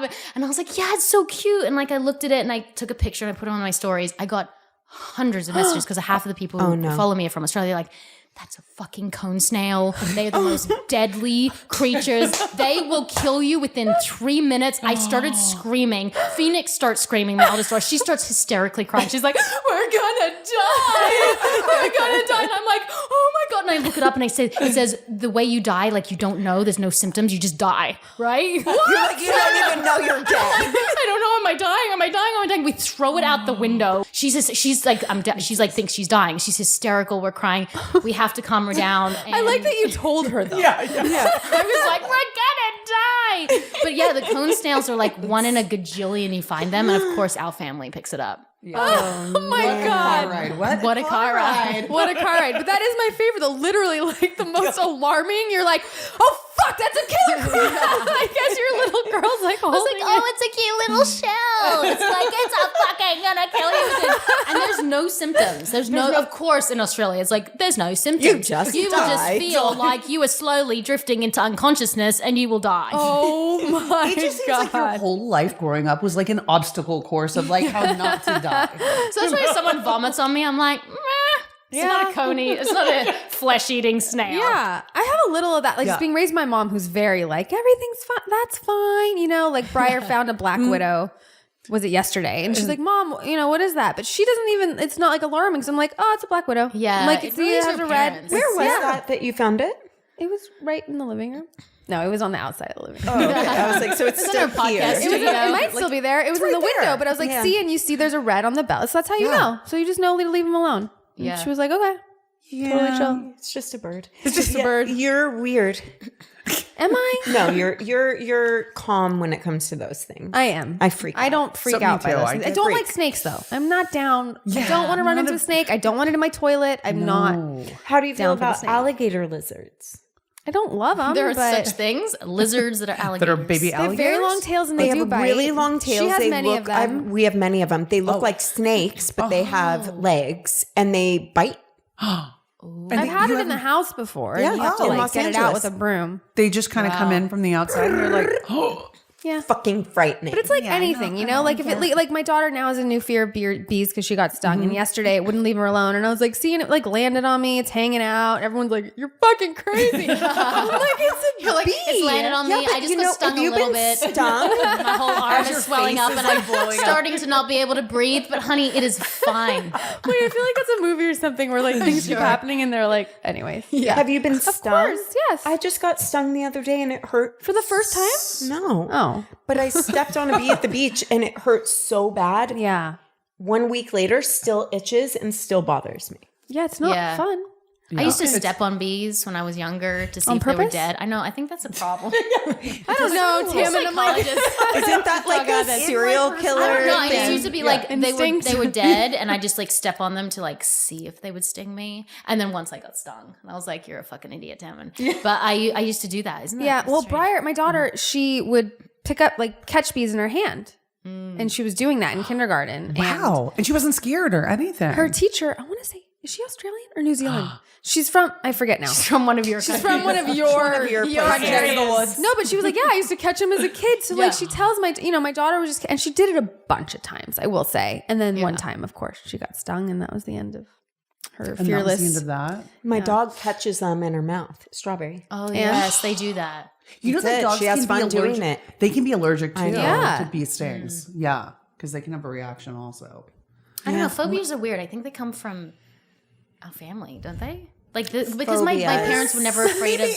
crab. And I was like, yeah, it's so cute. And like I looked at it and I took a picture and I put it on my stories. I got hundreds of messages because half of the people who follow me are from Australia. They're like, that's a fucking cone snail. They are the most deadly creatures. They will kill you within 3 minutes. I started screaming. Phoenix starts screaming, my eldest daughter. She starts hysterically crying. She's like, we're gonna die. We're gonna die. And I'm like, oh my God. And I look it up and it says, the way you die, like you don't know, there's no symptoms, you just die, right? What? You're like, you don't even know you're dead. I don't know. Am I dying? Am I dying? Am I dying? We throw it out the window. She's like, she's like, thinks she's dying. She's hysterical. We're crying. We have to calm her down. I like that you told her though. Yeah. I was like, we're gonna die. But yeah, the cone snails are like 1 in a gajillion you find them. And of course, our family picks it up. Oh my God. What a car ride. What a car ride. But that is my favorite though. Literally like the most alarming. You're like, oh fuck, that's a killer crab. I guess your little girl's like holding It's like, oh, it's a cute little shell. It's like, it's a fucking gonna kill you. And there's no symptoms. There's no, of course, in Australia, it's like, there's no symptoms. You will just feel like you are slowly drifting into unconsciousness and you will die. Oh my It just seems God. like your whole life growing up was like an obstacle course of like how not to die. So that's why if someone vomits on me, I'm like, meh. It's not a coney. It's not a flesh-eating snail. Yeah, I have a little of that. Like just being raised by my mom who's very like, everything's fine. That's fine. You know, like Briar found a black widow. Was it yesterday? And she's like, Mom, you know, what is that? But she doesn't even, it's not like alarming. So I'm like, oh, it's a black widow. Yeah, I'm like, it see, really it is has your a red. parents. Where was that you found it? It was right in the living room. No, it was on the outside of the living room. Oh, okay. I was like, so it's still our here. podcast. It might still be there. It was in the window, there. but I was like, see, and you see there's a red on the bell. So that's how you know. So you just know to leave him alone. And Yeah. she was like, okay. Totally chill. It's just a bird. It's just a bird. You're weird. Am I? No, you're calm when it comes to those things. I am. I freak out. I don't freak So me out by too. those I things. I get don't freak. like snakes though. I'm not down. I Yeah, don't want to run none into a of- snake. I don't want it in my toilet. I'm not. How do you feel Down for the about snake. alligator lizards? I don't love them. There are but such things. Lizards that are alligators. That are baby they have alligators. very long tails and They do have bite. really long tails. She has they many look, of them. we have many of them. They look like snakes, but they have legs and they bite. I've had it in the house before. Yeah, and you have to in like Los get it out Angeles. with a broom. They just kind of come in from the outside and you're like, Yeah. Fucking frightening. But it's like anything, you know? Like if it like my daughter now has a new fear of bees because she got stung, and yesterday it wouldn't leave her alone, and I was like seeing it like landed on me, it's hanging out. Everyone's like, "You're fucking crazy." I'm like, it's a bee. It's landed on me. I just got stung a little bit. Stung? My whole arm is swelling face up is, and like, I'm blowing up. starting to not be able to breathe. But honey, it is fine. Wait, I feel like that's a movie or something where like things keep happening and they're like, anyways. Have you been stung? Of course, yes. I just got stung the other day and it hurt. For the first time? No. Oh. But I stepped on a bee at the beach and it hurt so bad. Yeah. 1 week later, still itches and still bothers me. Yeah, it's not Yeah. fun. I used to step on bees when I was younger to see On if they were purpose? dead. I know. I think that's a problem. I don't know, Tim, and I'm like, Isn't that like a serial killer? I don't know. I just thing? used to be like Instinct. they were dead, and I just like step on them to like see if they would sting me. And then once I got stung, and I was like, "You're a fucking idiot, Tim." But I used to do that. Isn't that yeah. Well, strange? Briar, my daughter, she would pick up like catch bees in her hand, and she was doing that in kindergarten. wow. And she wasn't scared or anything. And her teacher, I want to say, is she Australian or New Zealand? She's from, I forget now. She's from one of your. She's from one of your places. No, but she was like, yeah, I used to catch them as a kid. So like she tells my daughter was just, and she did it a bunch of times, I will say. And then one time, of course, she got stung, and that was the end of her and fearless. that was the end of that. My dog catches them in her mouth. Strawberry. Oh yes, they do that. You know That's that it. dogs She has can be fun doing allergic. it. They can be allergic too Yeah. to bee stings. Yeah, because they can have a reaction also. I don't know. Phobias are weird. I think they come from our family, don't they? Like because my Phobias. parents were never afraid of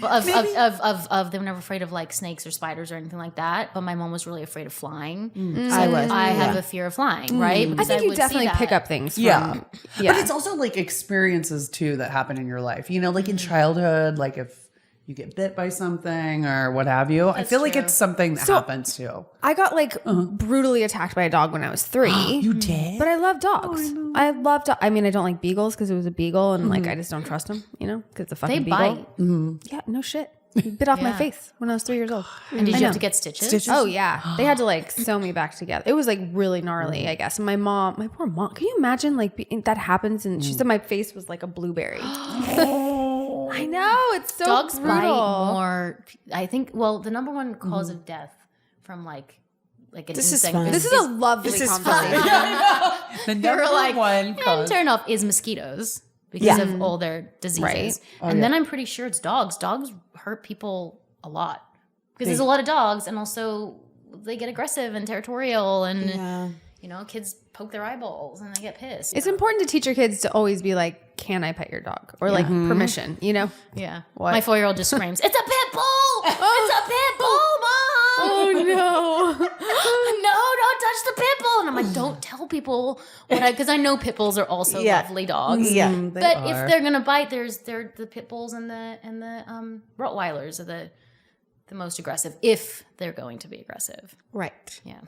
they were never afraid of like snakes or spiders or anything like that. But my mom was really afraid of flying. So I have a fear of flying, right? I Because think you would see definitely that. pick up things. From, Yeah. yeah. But it's also like experiences too that happen in your life. You know, like in childhood, like if you get bit by something or what have you. I feel like true. it's something that happens too. I got like brutally attacked by a dog when I was 3. You did? But I love dogs. I love dogs. I mean, I don't like beagles because it was a beagle, and like I just don't trust them, you know, because it's a fucking They beagle. bite. Yeah, no shit. He bit off my Yeah. face when I was 3 years old. And did you have to get stitches? Oh yeah, they had to like sew me back together. It was like really gnarly, I guess. And my poor mom. Can you imagine like that happens? And she said my face was like a blueberry. I know, it's so Dogs brutal. bite more. I think. Well, the number one cause of death from like an This is insect. fun. This is a lovely This is conversation. The They were number like, one and cause. turn off is mosquitoes because of all their diseases. Right. And then I'm pretty sure it's dogs. Dogs hurt people a lot because there's a lot of dogs, and also they get aggressive and territorial, and kids poke their eyeballs and they get pissed. It's important to teach your kids to always be like, can I pet your dog? Or like permission, Yeah. What? My 4-year-old just screams, "It's a pit bull! It's a pit bull, Mom!" Oh no. No, don't touch the pit bull. And I'm like, don't tell people because I know pit bulls are also lovely dogs. Yeah. But if they're gonna bite, they're the pit bulls and the Rottweilers are the most aggressive if they're going to be aggressive. Right. Yeah.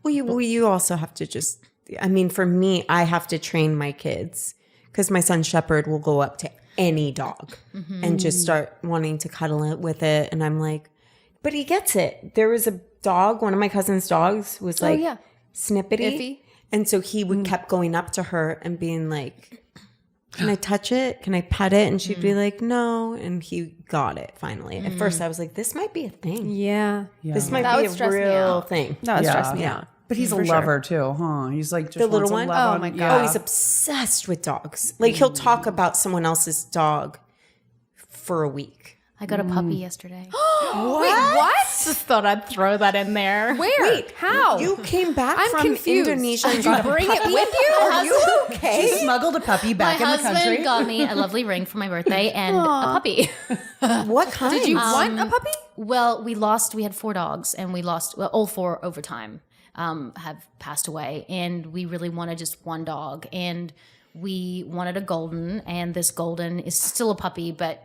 Well, you also have to just, I mean, for me, I have to train my kids because my son Shepherd will go up to any dog and just start wanting to cuddle it with it. And I'm like, but he gets it. There was a dog, one of my cousin's dogs was like snippety. Iffy. And so he would kept going up to her and being like, can I touch it? Can I pet it? And she'd be like, no. And he got it finally. At first I was like, this might be a thing. Yeah. This might That be would a stress me real out. thing. That would stress me out. But he's a lover too, huh? He's like just The little wants to one? love Oh, my on- God. Oh, he's obsessed with dogs. Like he'll talk about someone else's dog for a week. I got a puppy yesterday. Wait, what? Just thought I'd throw that in there. Where? How? You came back I'm from confused. Indonesia and Did you got a bring it puppy? with you? Are you She okay? smuggled a puppy back My in the country. husband got me a lovely ring for my birthday and a puppy. What kind? Did you want a puppy? Well, we had 4 dogs, and we lost all 4 over time. Have passed away, and we really wanted just one dog, and we wanted a golden, and this golden is still a puppy, but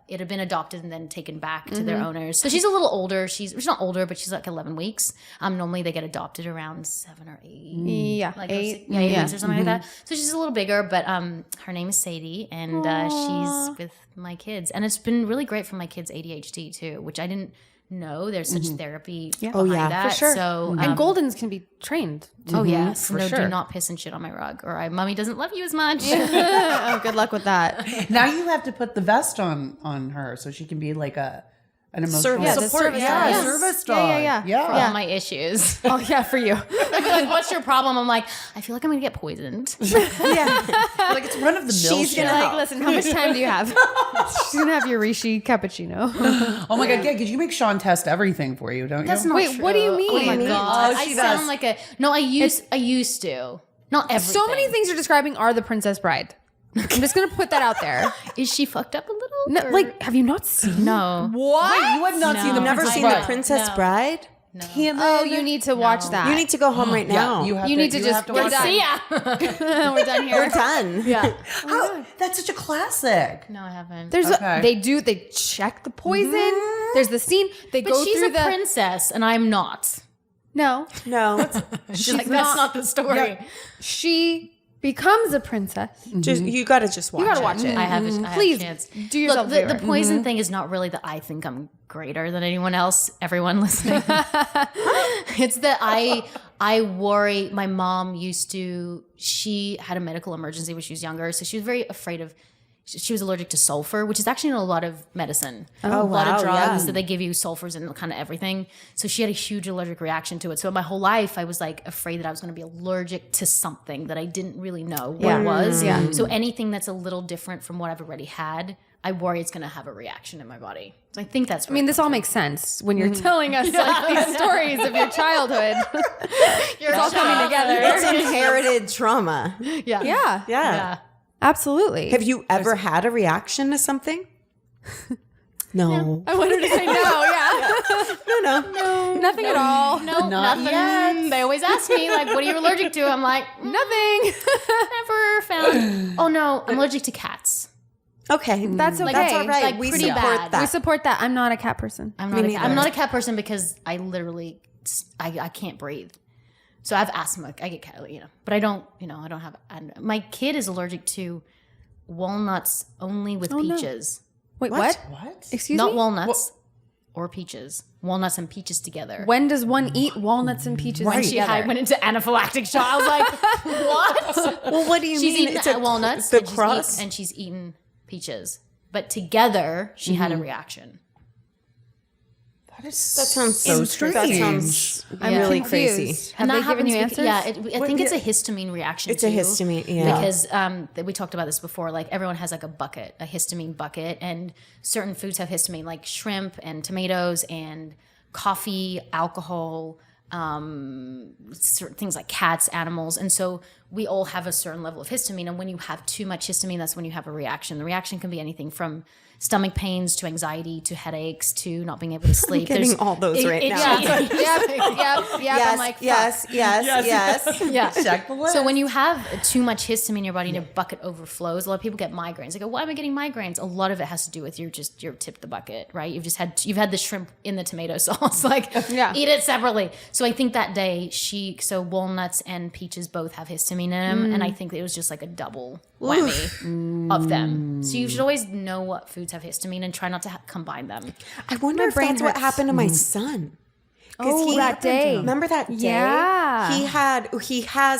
it had been adopted and then taken back to their owners. So she's a little older. She's not older, but she's like 11 weeks. Normally they get adopted around 7 or 8. Yeah. Like 8. 8 weeks or something like that. So she's a little bigger, but her name is Sadie, and she's with my kids. And it's been really great for my kids' ADHD too, which I didn't know. There's such therapy behind that. for sure. So, And Goldens can be trained. oh yes, no, sure. do not piss and shit on my rug, or mommy doesn't love you as much. Oh, good luck with that. Now you have to put the vest on her so she can be like an emotional Service. the support. service Yeah, dog. service Yeah, dog. yeah, For all my issues. Oh, yeah, for you. They're like, what's your problem? I'm like, I feel like I'm gonna get poisoned. Like it's run of the mill She's shit. gonna like, listen, how much time do you have? She's gonna have your Rishi cappuccino. Oh my god, yeah, because you make Sean test everything for you, don't you? That's not Wait, true. what do you Oh mean? my god, Oh, she I does. sound like a no. I used to. Not everything. So many things you're describing are the Princess Bride. I'm just gonna put that out there. Is she fucked up a little? No, or- like, have you not seen? no. What? You have not seen the Never Princess seen Bride. The Princess Bride? Damn it. Oh, you need to watch that. You need to go home right now. you have You to, need to just- have to we're watch done. See ya. We're done here. We're done. Yeah. Oh, that's such a classic. No, I haven't. There's Okay. they check the poison. There's the scene. They but go she's through a the princess, and I'm not. no. No, She's like, that's not the story. She becomes a princess. just you got to just watch. You gotta watch it. I have a Please chance. do yourself Look, a the favor. poison thing is not really that I think I'm greater than anyone else. Everyone listening, it's that I worry. My mom she had a medical emergency when she was younger, so she was very afraid of. She was allergic to sulfur, which is actually in a lot of medicine. a lot wow, of drugs yeah. that they give you sulfurs and kind of everything. So she had a huge allergic reaction to it. So my whole life, I was like afraid that I was going to be allergic to something that I didn't really know what it was. Yeah. So anything that's a little different from what I've already had, I worry it's going to have a reaction in my body. So I think that's. I mean, this all makes sense when you're telling us like these stories of your childhood. It's all coming together. It's inherited trauma. yeah. Yeah, Yeah. absolutely. Have you ever had a reaction to something? No. I wanted to say no. Yeah, No. nothing at all. No, Not nothing. yet. They always ask me like, "What are you allergic to?" I'm like, Nothing. never found. Oh no, I'm allergic to cats. Okay. That's okay. That's all right. Like, we pretty support bad. that. We support that. I'm not a cat person. I'm Me not. I'm neither. not a cat person because I literally, I can't breathe. So I have asthma. I get cat, but I don't. I don't have. My kid is allergic to walnuts only with peaches. Wait, what? What? Excuse Not me. walnuts or peaches. Walnuts and peaches together. When does one eat walnuts and peaches When she together? went into anaphylactic shock, I was like, "What?" Well, what do you She's mean? eaten It's a walnuts the and crust? she's eaten peaches. but together she had a reaction. That sounds so strange. strange. That sounds I'm really confused. crazy. Have they given you answers? Yeah, I think it's a histamine reaction. It's a histamine, yeah. Because we talked about this before. Like everyone has like a histamine bucket, and certain foods have histamine, like shrimp and tomatoes and coffee, alcohol, certain things like cats, animals, and so we all have a certain level of histamine. And when you have too much histamine, that's when you have a reaction. The reaction can be anything from stomach pains to anxiety to headaches to not being able to sleep. Getting all those right now. Yep. Yes, I'm like, fuck. yes. Yeah. Check the list. So when you have too much histamine in your body and your bucket overflows, a lot of people get migraines. They go, why am I getting migraines? A lot of it has to do with you're tipped the bucket, right? You've had the shrimp in the tomato sauce. Like eat it separately. So I think that day walnuts and peaches both have histamine in them. And I think it was just like a double whammy of them. So you should always know what foods have histamine and try not to combine them. I wonder if brain that's what hurts. happened to my son. Oh, that day. Remember that day? Yeah. He has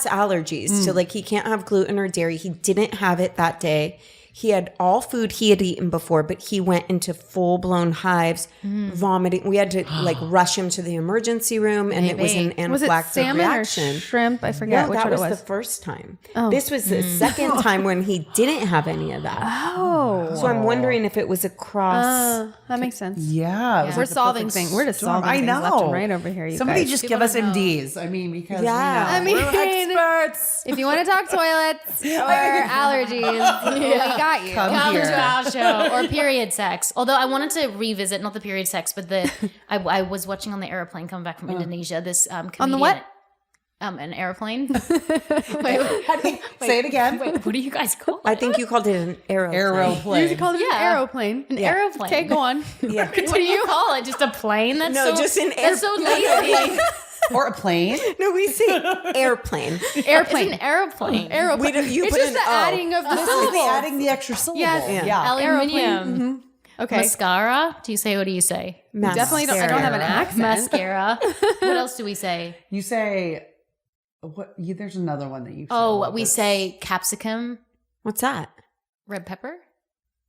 allergies to he can't have gluten or dairy. He didn't have it that day. He had all food he had eaten before, but he went into full-blown hives, vomiting. We had to rush him to the emergency room, and it was an Was it anaphylactic salmon reaction. or shrimp? I forget No, which that one was it was. the first time. This was the second time when he didn't have any of that. Oh. So I'm wondering if it was a cross. That makes sense. Yeah, it was We're like the solving perfect things. We're just storm. solving I things know. left and right over here, you Somebody guys. just People give us don't know. MDs. I mean, because Yeah. we know, I we're experts. If you want to talk toilets or allergies, we got you. Come Come here. to our show or period sex. Although I wanted to revisit not the period sex, but I was watching on the airplane coming back from Indonesia. This comedian, On the what? An airplane. Say it again. Wait, what do you guys call it? I think you called it an aeroplane. Aeroplane. You called it an aeroplane. An aeroplane. Okay, go on. Yeah. What do you call it? Just a plane? That's No, so, just an That's so lazy. Or a plane. No, we say airplane. Airplane. It's an airplane. Aeroplane. We don't- you it's put just an the O. adding of the This is the syllables. adding the extra syllable. Yes. Yeah. Aluminium. Okay. Mascara. Do you say? What do you say? Definitely don't. I don't have an accent. Mascara. What else do we say? You say what? There's another one that you. Oh, we say capsicum, What's that? red pepper,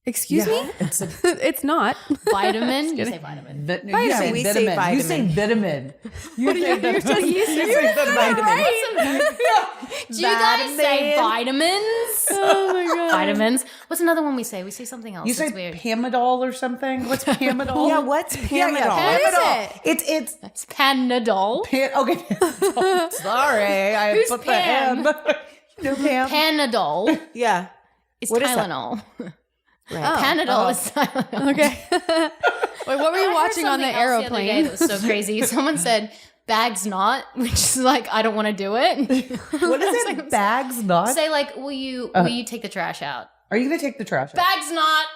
Excuse me? It's a It's not. vitamin. You say vitamin. you say We say vitamin. You say vitamin. You say vitamin. You say vitamin. Do you guys say vitamins? Oh my god. Vitamins. What's another one we say? We say something else. You say It's weird. Pamadol or something? What's Pamadol? Yeah, what's Pamadol? What is Pamadol. it? It's It's Panadol. okay. Sorry, I Who's put Pam? the M. You know Pam? Panadol Yeah. is What is that? Tylenol. Right. Panadol is Tylenol. Okay. Wait, what were you watching on the aeroplane? That was so crazy. Someone said bags not, which is like I don't want to do it. What is it? Bags not? Say like, will you take the trash out? Are you gonna take the trash out? Bags not.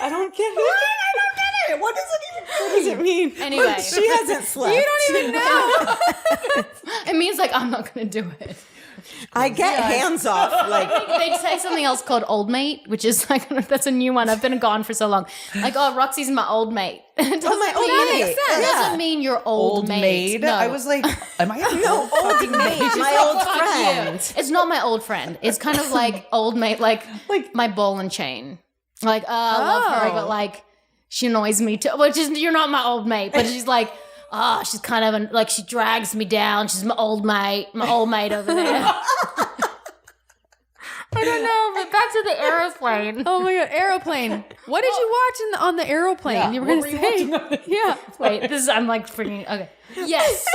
I don't get it. What does it even What does it mean? Anyway. She hasn't slept. You don't even know. It means like I'm not gonna do it. I get hands off. Like, They say something else called old mate, which is like that's a new one. I've been gone for so long. Like, oh, Roxy's my old mate. my old mate. That doesn't mean you're old maid. No. I was like, am I no, old mate. My old Fuck friend. you. It's not my old friend. It's kind of like old mate, like my ball and chain. Like, I love her, but like she annoys me too. Which is you're not my old mate, but she's like, she's kind of like she drags me down. She's my old mate over there. I don't know, but back to the aeroplane. Oh my god, aeroplane. What did you watch on the aeroplane? Yeah, You were what gonna were you say. Yeah. Wait, I'm like freaking okay. Yes.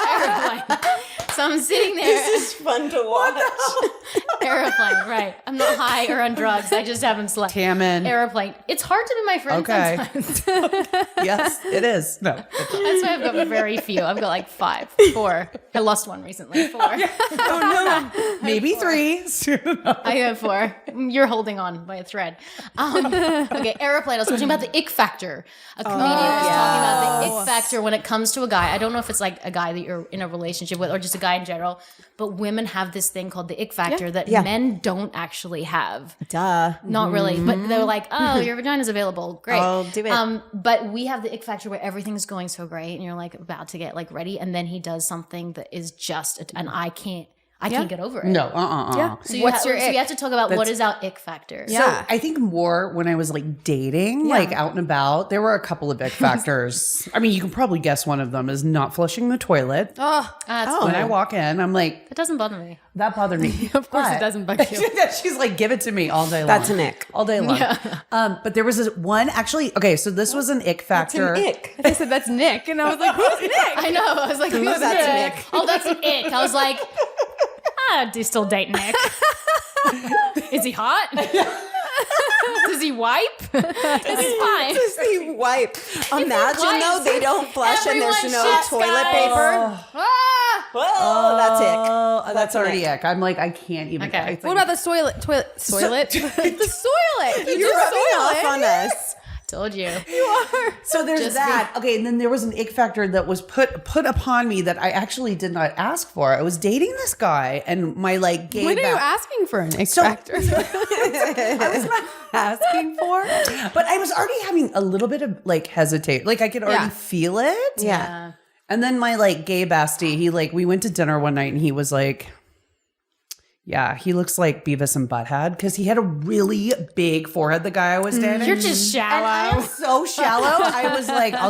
Airplane. So I'm sitting there. This is fun to watch. Airplane, right. I'm not high or on drugs. I just haven't slept. Tammin. Airplane. It's hard to be my friend Okay. sometimes. Yes, it is. No. That's why I've got very few. I've got like 5, 4. I lost one recently. 4. Oh no. Maybe 3. I have 4. You're holding on by a thread. Okay, airplane. I was talking about the ick factor. A comedian was talking about the ick factor when it comes to a guy. I don't know if it's like a guy that you're in a relationship with or just a guy in general, but women have this thing called the ick factor that men don't actually have. Duh. Not really, but they're like, oh, your vagina's available. Great. I'll do it. But we have the ick factor where everything's going so great and you're like about to get like ready. And then he does something that is just, and I I can't get over it. No, Yeah. So What's your so ick? you have to talk about what is our ick factor. Yeah. So I think more when I was like dating, like out and about, there were a couple of ick factors. I mean, you can probably guess one of them is not flushing the toilet. Oh, That's When I walk in, I'm like, that doesn't bother me. that bothered me. of course it doesn't bug you. She's like, give it to me all day long. That's an ick. All day long. But there was this one actually. Okay, so this was an ick factor. It's an ick. They said that's Nick, and I was like, "Who's Nick?" I know. I was like, who's that's an Nick? ick. Oh, that's an ick. I was like, do you still date Nick? Is he hot? Does he wipe? Is he fine? Does he wipe? Imagine though wipes, they don't flush and there's everyone no shits, toilet guys. paper. Ah! Oh, that's ick. Oh, that's an already ick. ick. I'm like, I can't even. Okay. I think- What about the toilet? The soilet. You're rubbing off on us. Told you. So there's Just that. Okay, and then there was an ick factor that was put upon me that I actually did not ask for. I was dating this guy, and my like gay. When are you back- asking for an ick So- factor? I was not asking for, but I was already having a little bit of like hesitate. Like I could already Yeah. feel it. Yeah. And then my like gay bestie, he like we went to dinner one night, and he was like, "Yeah, he looks like Beavis and Butthead because he had a really big forehead." The guy I was dating. You're just And I am shallow. so shallow. I was like, I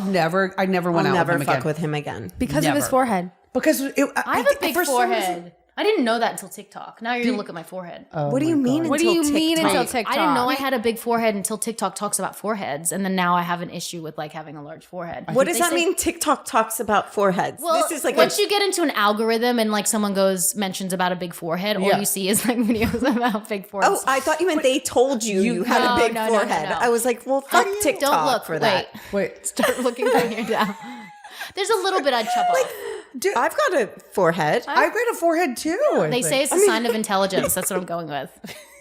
never went I'll out never with him fuck again with him again. Because of his Never. forehead. because I have a big forehead. I didn't know that until TikTok. Now you're gonna look at my forehead. What do you mean? What do you until mean TikTok? until TikTok? I didn't know I had a big forehead until TikTok talks about foreheads, and then now I have an issue with like having a large forehead. What does They that say- mean? TikTok talks about foreheads. Well, This is like once you get into an algorithm and like someone mentions about a big forehead, all Yeah. you see is like videos about big foreheads. Oh, I thought you meant they told you had a big No, no, forehead. no. I was like, well, fuck TikTok Don't look for that. Wait, Start looking from here down. There's a little bit I'd chop off. dude, I've got a forehead. I've got a forehead too. I They think. say it's a sign of intelligence. That's what I'm going with.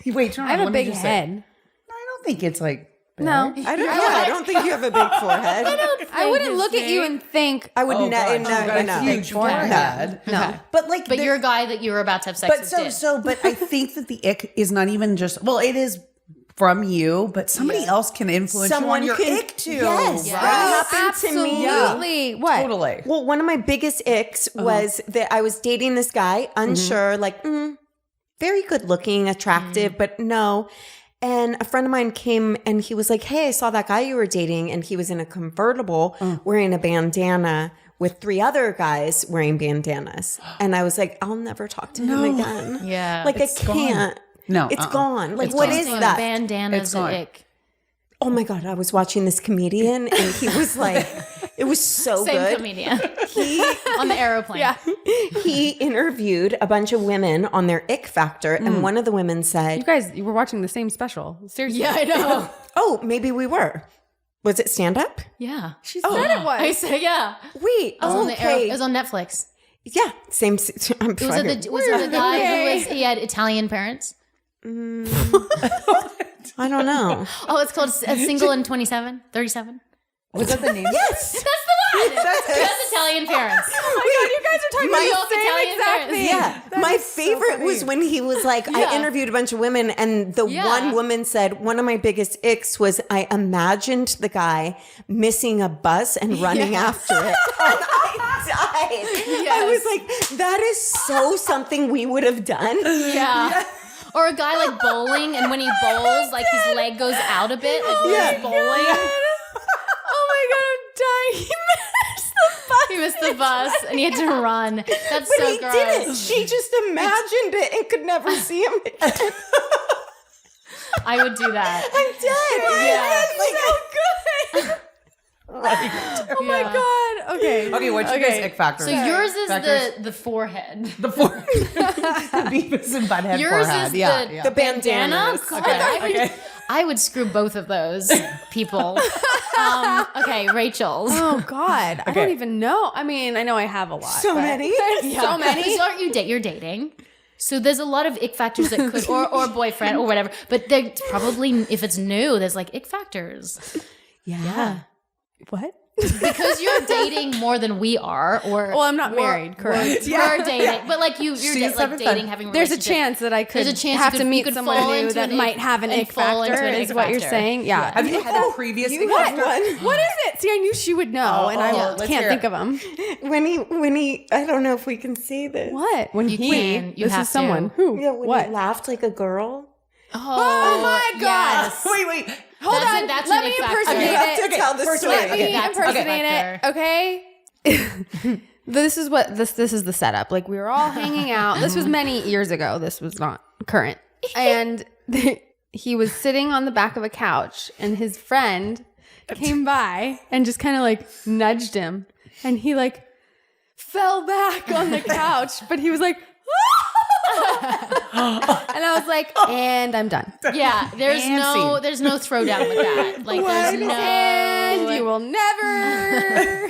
Wait, turn I have around, a let me big just say- head. I don't think it's like. big. No. I don't think you have a big forehead. I wouldn't look at you and think, I would Oh, never. God, you've got a huge forehead. No. But like, But you're a guy that you were about to have sex But with. but I think that the ick is not even just. Well, it is from you, but somebody else can influence Someone you on can- your ick too. Yes. right? That happened to me. absolutely. What? Totally. Well, one of my biggest icks was that I was dating this guy, unsure, like, very good looking, attractive, but no. And a friend of mine came and he was like, hey, I saw that guy you were dating. And he was in a convertible wearing a bandana with 3 other guys wearing bandanas. And I was like, I'll never talk to him again. Yeah. Like, I can't. No, It's gone. Like, It's what gone. is that? Bandana's It's an gone. ick. Oh my God. I was watching this comedian and he was like, it was so Same good. comedian He on the aeroplane. Yeah. he interviewed a bunch of women on their ick factor, and one of the women said, You guys, you were watching the same special. Seriously. Yeah, I know. "Oh, maybe we were. Was it stand up? Yeah. She said it was. I said, yeah. Wait, It was, on the okay, it was on Netflix. yeah, same. I'm Was it fired. the guy he had Italian parents? I don't know. Oh, it's called Single in 37? Was that the name? Yes, That's the one. That's Italian parents. Oh my God, you guys are talking My about the same Italian exact parents. thing. yeah. My favorite was when he was like, Yeah. I interviewed a bunch of women, and the Yeah. one woman said, one of my biggest icks was I imagined the guy missing a bus and running after it. And I died. I Yes. was like, that is so something we would have done. Yeah. Or a guy like bowling, and when he bowls, like his leg goes out a bit, like when he's bowling. Oh my God, I'm dying. He missed the bus. He missed the bus, and he had to run. That's But so he gross. didn't. She just imagined it and could never see him again. I would do that. I'm dead. Yeah. Like, so good. Oh my God. Okay. Okay, what's your guys' ick factor? So yours is Factors? the forehead. the Beavis and Butthead Yours forehead. is yeah, the, yeah. The bandana. bandanas. God, I would screw both of those people. Okay, Rachel's. Oh God. I don't even know. I mean, I know I have a lot. So but- many. So many. So aren't you're dating? So there's a lot of ick factors that could, or boyfriend or whatever. But there's probably, if it's new, there's like ick factors. Yeah. What? because you're dating more than we are, or Well, I'm not married, correct? We're dating, but like you're dating, having. There's a chance that I could have to meet someone new that might have an ick factor. Is what you're saying? Yeah. Have you had a previous ick What? factor? What is it? See, I knew she would know, and I can't think of them. When he, I don't know if we can say this. What? When You he, can. You this have is someone to. who? Yeah, when What? he laughed like a girl. Oh my God. Yes. Wait. Hold on. That's Let an me ick factor. impersonate You have it. to tell the story. Let me That's an ick impersonate it. Okay. This is what this is the setup. Like we were all hanging out. This was many years ago. This was not current. And he was sitting on the back of a couch, and his friend came by and just kind of like nudged him, and he like fell back on the couch, but he was like. And I was like, and I'm done. Yeah, there's no throwdown with that. Like there's no. And you will never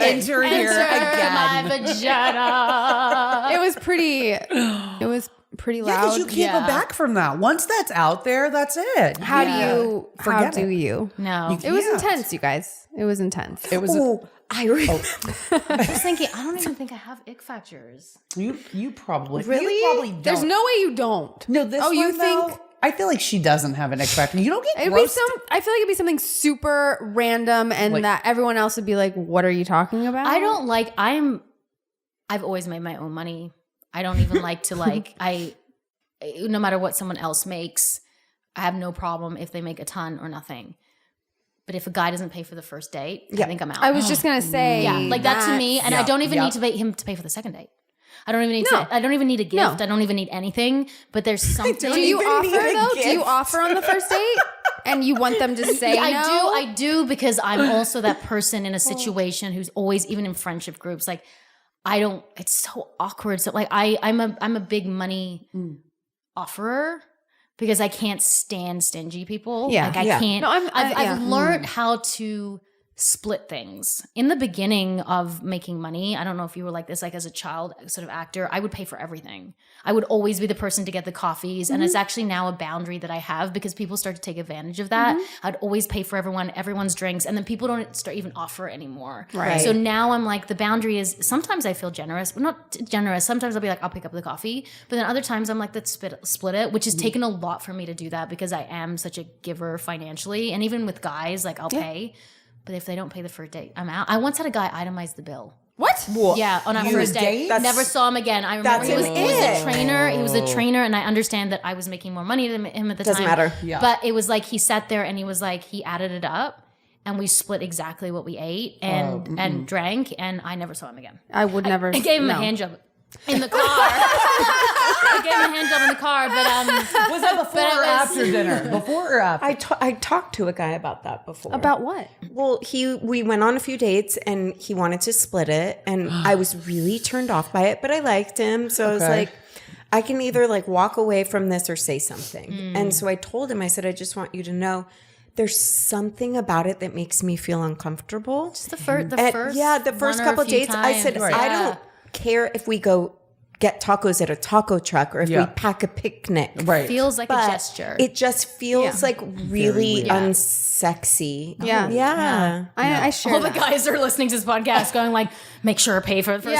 Enter here again. my vagina. It was pretty Yeah, loud. because you can't go back from that. Once that's out there, that's it. How Yeah. do Forget it. you? No. It was can't. intense, you guys. It was intense. It was. I remember. I was thinking, I don't even think I have ick factors. You probably Really? You probably don't. There's no way you don't. No, this. Oh, you one, though, think- I feel like she doesn't have an X factor. You don't get It'd be grossed. I feel like it'd be something super random, and Like- that everyone else would be like, "What are you talking about?" I don't like. I've always made my own money. I don't even like to like. No matter what someone else makes, I have no problem if they make a ton or nothing. But if a guy doesn't pay for the first date, I think I'm out. I was just gonna say, yeah, like that to me, and I don't even Yeah. need to pay him to pay for the second date. I don't even need to. I don't even need a gift. No. I don't even need anything. But there's something. Do you even offer need a though? Do you gift. offer on the first date? And you want them to say no? I do because I'm also that person in a situation who's always, even in friendship groups, like I don't. It's so awkward. So like I'm a big money offerer because I can't stand stingy people. Yeah, like I yeah. can't. No, I've learned how to split things. In the beginning of making money, I don't know if you were like this, like as a child sort of actor, I would pay for everything. I would always be the person to get the coffees. And it's actually now a boundary that I have because people start to take advantage of that. I'd always pay for everyone's drinks. And then people don't start even offer anymore. Right. So now I'm like, the boundary is sometimes I feel generous, but not generous. Sometimes I'll be like, I'll pick up the coffee. But then other times I'm like, let's split it, which has taken a lot for me to do that because I am such a giver financially. And even with guys, like I'll pay. But if they don't pay the first date, I'm out. I once had a guy itemize the bill. What? Yeah, on our You first date? date. Never saw him again. I remember That's he was an a trainer. He was a trainer, and I understand that I was making more money than him at the Doesn't time. matter. Yeah. But it was like he sat there and he was like, he added it up, and we split exactly what we ate and drank, and I never saw him again. I would never. I gave him a hand job in the car. I gave him a hand job in the car, but Was that before or after dinner? Before or after? I talked to a guy about that before. About what? Well, we went on a few dates and he wanted to split it, and I was really turned off by it, but I liked him, so I was Okay. like, I can either like walk away from this or say something. And so I told him, I said, I just want you to know there's something about it that makes me feel uncomfortable. just the first The first one or a couple few dates, I said, times. I Yeah. don't care if we go get tacos at a taco truck or if Yeah. we pack a picnic. Right. feels like a But gesture. it just feels like really weird. unsexy. Yeah. Yeah. I share all the that. guys are listening to this podcast going like, make sure to pay for it first.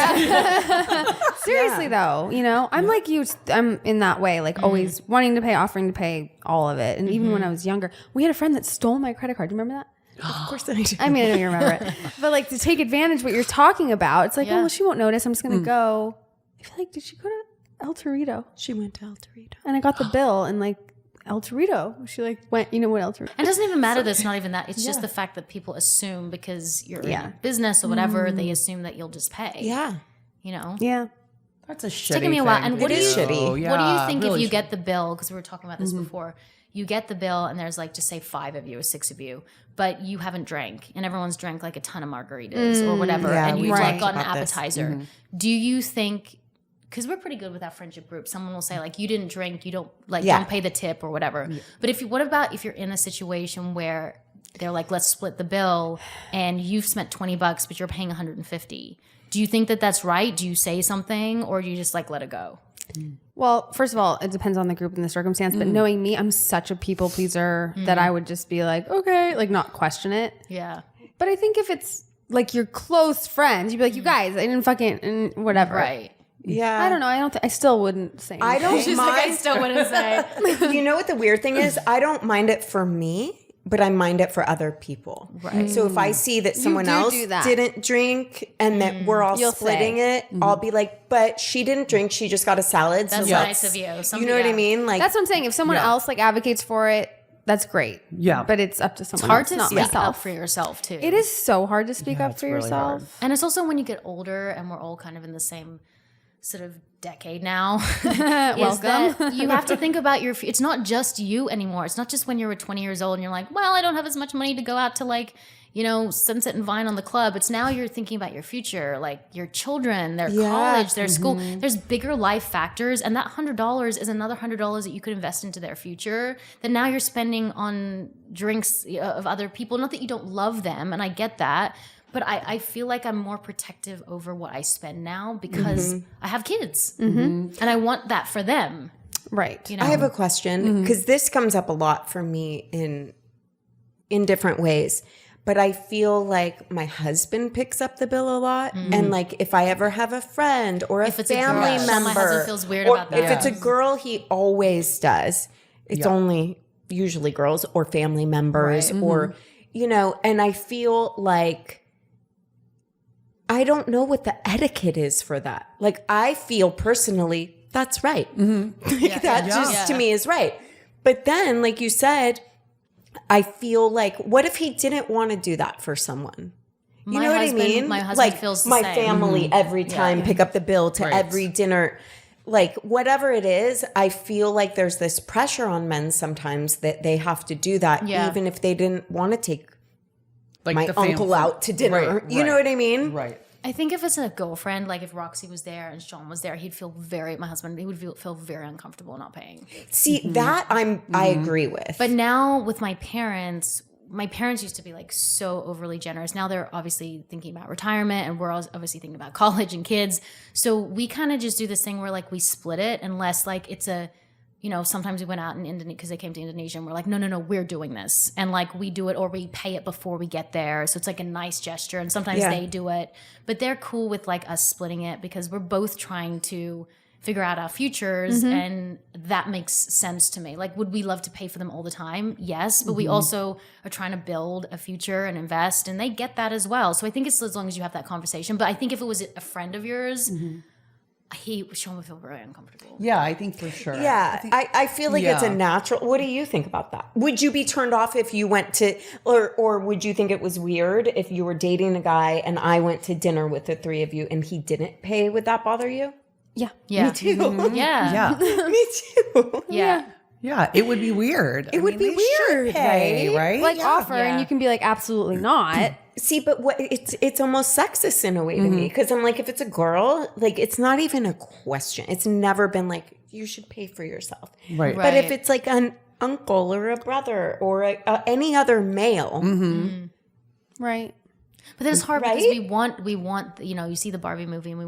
Seriously though, you know, I'm like you. I'm in that way, like always wanting to pay, offering to pay all of it. And even when I was younger, we had a friend that stole my credit card. Do you remember that? Of course I do. I mean, I know you remember it, but like to take advantage of what you're talking about, it's like, Yeah. oh, well, she won't notice. I'm just gonna go. I feel like, did she go to El Torito? She went to El Torito. And I got the bill, and like El Torito, she like went. You know what El Torito? And it doesn't even matter that it's not even that. It's just the fact that people assume because you're in Yeah. a business or whatever, they assume that you'll just pay. Yeah. You know? Yeah. That's a shitty taken me a while. thing And to what do do. you- shitty. What do you Yeah, think really if you shitty. get the bill? Because we were talking about this before. You get the bill and there's like, just say 5 of you or 6 of you, but you haven't drank and everyone's drank like a ton of margaritas or whatever. Yeah, And we you've like talked got an about this. appetizer. Do you think, because we're pretty good with our friendship group, someone will say like, you didn't drink, you don't like, Yeah. don't pay the tip or whatever. But what about if you're in a situation where they're like, let's split the bill and you've spent $20, but you're paying 150. Do you think that that's right? Do you say something or do you just like let it go? Well, first of all, it depends on the group and the circumstance. But knowing me, I'm such a people pleaser that I would just be like, okay, like not question it. Yeah. But I think if it's like your close friends, you'd be like, you guys, I didn't fucking whatever. Right. Yeah. I don't know. I still wouldn't say anything. I don't She's mind. like, I still wouldn't say. You know what the weird thing is? I don't mind it for me, but I mind it for other people. Right. So if I see that someone do else do that. didn't drink and that we're all You'll splitting say. it, I'll be like, but she didn't drink. She just got a salad. That's so nice of you. You know what I mean? Like, That's what I'm saying. If someone else like advocates for it, that's great. Yeah. But it's up to someone hard else, to not speak up myself. for yourself too. It is so hard to speak up it's for really yourself. hard. And it's also when you get older and we're all kind of in the same sort of decade now. Welcome. You have to think about it's not just you anymore. It's not just when you're 20 years old and you're like, well, I don't have as much money to go out to like, Sunset and Vine on the club. It's now you're thinking about your future, like your children, their college, their school. There's bigger life factors. And that $100 is another $100 that you could invest into their future that now you're spending on drinks of other people. Not that you don't love them. And I get that. But I feel like I'm more protective over what I spend now because I have kids. And I want that for them. Right. I have a question because this comes up a lot for me in different ways. But I feel like my husband picks up the bill a lot. And like if I ever have a friend or a If it's a family girl, member. my husband feels weird or about that. If it's a girl, he always does. It's only usually girls or family members or, and I feel like I don't know what the etiquette is for that. Like I feel personally, that's right. That to me is right. But then, like you said, I feel like, what if he didn't want to do that for someone? You know what I mean? My husband like feels the my same. family every time pick up the bill to Right. every dinner. Like whatever it is, I feel like there's this pressure on men sometimes that they have to do that, even if they didn't want to take Like my the uncle out to dinner. Right, You know right. what I mean? Right. I think if it's a girlfriend, like if Roxy was there and Sean was there, my husband, he would feel very uncomfortable not paying. See, that I agree with. But now with my parents used to be like so overly generous. Now they're obviously thinking about retirement and we're obviously thinking about college and kids. So we kind of just do this thing where like we split it unless like it's sometimes we went out in Indonesia because they came to Indonesia and we're like, no, we're doing this. And like we do it or we pay it before we get there. So it's like a nice gesture. And sometimes they do it, but they're cool with like us splitting it because we're both trying to figure out our futures. And that makes sense to me. Like, would we love to pay for them all the time? Yes. But we also are trying to build a future and invest and they get that as well. So I think it's as long as you have that conversation. But I think if it was a friend of yours, Sean would feel very uncomfortable. Yeah, I think for sure. Yeah, I feel like it's a natural. What do you think about that? Would you be turned off if you went to, or would you think it was weird if you were dating a guy and I went to dinner with the three of you and he didn't pay? Would that bother you? Yeah. Yeah. Me too. Yeah. Yeah. Me too. Yeah. Yeah, it would be weird. It would be weird, pay, right? Like offer and you can be like, absolutely not. See, but what it's almost sexist in a way to me because I'm like, if it's a girl, like it's not even a question. It's never been like you should pay for yourself, Right. But if Right. it's like an uncle or a brother or any other male, Right. But then it's hard because Right? we want, you see the Barbie movie and we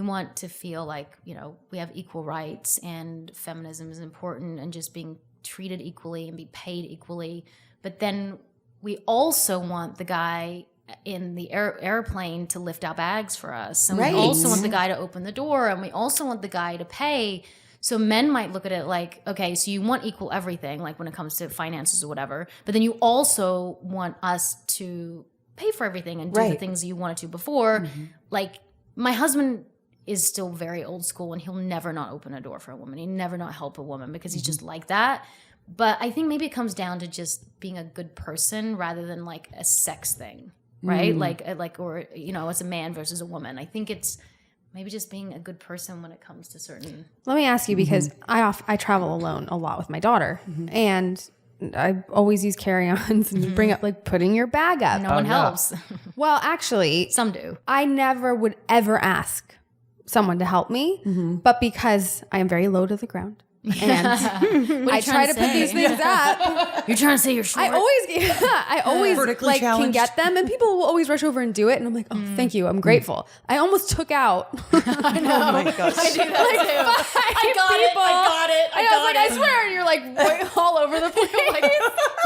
want to feel like, we have equal rights and feminism is important and just being treated equally and be paid equally. But then we also want the guy in the airplane to lift our bags for us. And Right. we also want the guy to open the door and we also want the guy to pay. So men might look at it like, okay, so you want equal everything, like when it comes to finances or whatever, but then you also want us to pay for everything and do the Right. things you wanted to before. Like my husband is still very old school and he'll never not open a door for a woman. He never not help a woman because he's just like that. But I think maybe it comes down to just being a good person rather than like a sex thing, right? Or as a man versus a woman. I think it's maybe just being a good person when it comes to certain. Let me ask you because I travel alone a lot with my daughter and I always use carry-ons and you bring up like putting your bag up. No one helps. Well, actually, Some do. I never would ever ask someone to help me, but because I am very low to the ground and I try to put these things up. You're trying to say you're short. I always Vertically like can challenged. get them, and people will always rush over and do it, and I'm like, oh, thank you, I'm grateful. I almost took out. oh my gosh, I do that too. I got it. I was like, I swear, and you're like, like all over the place. like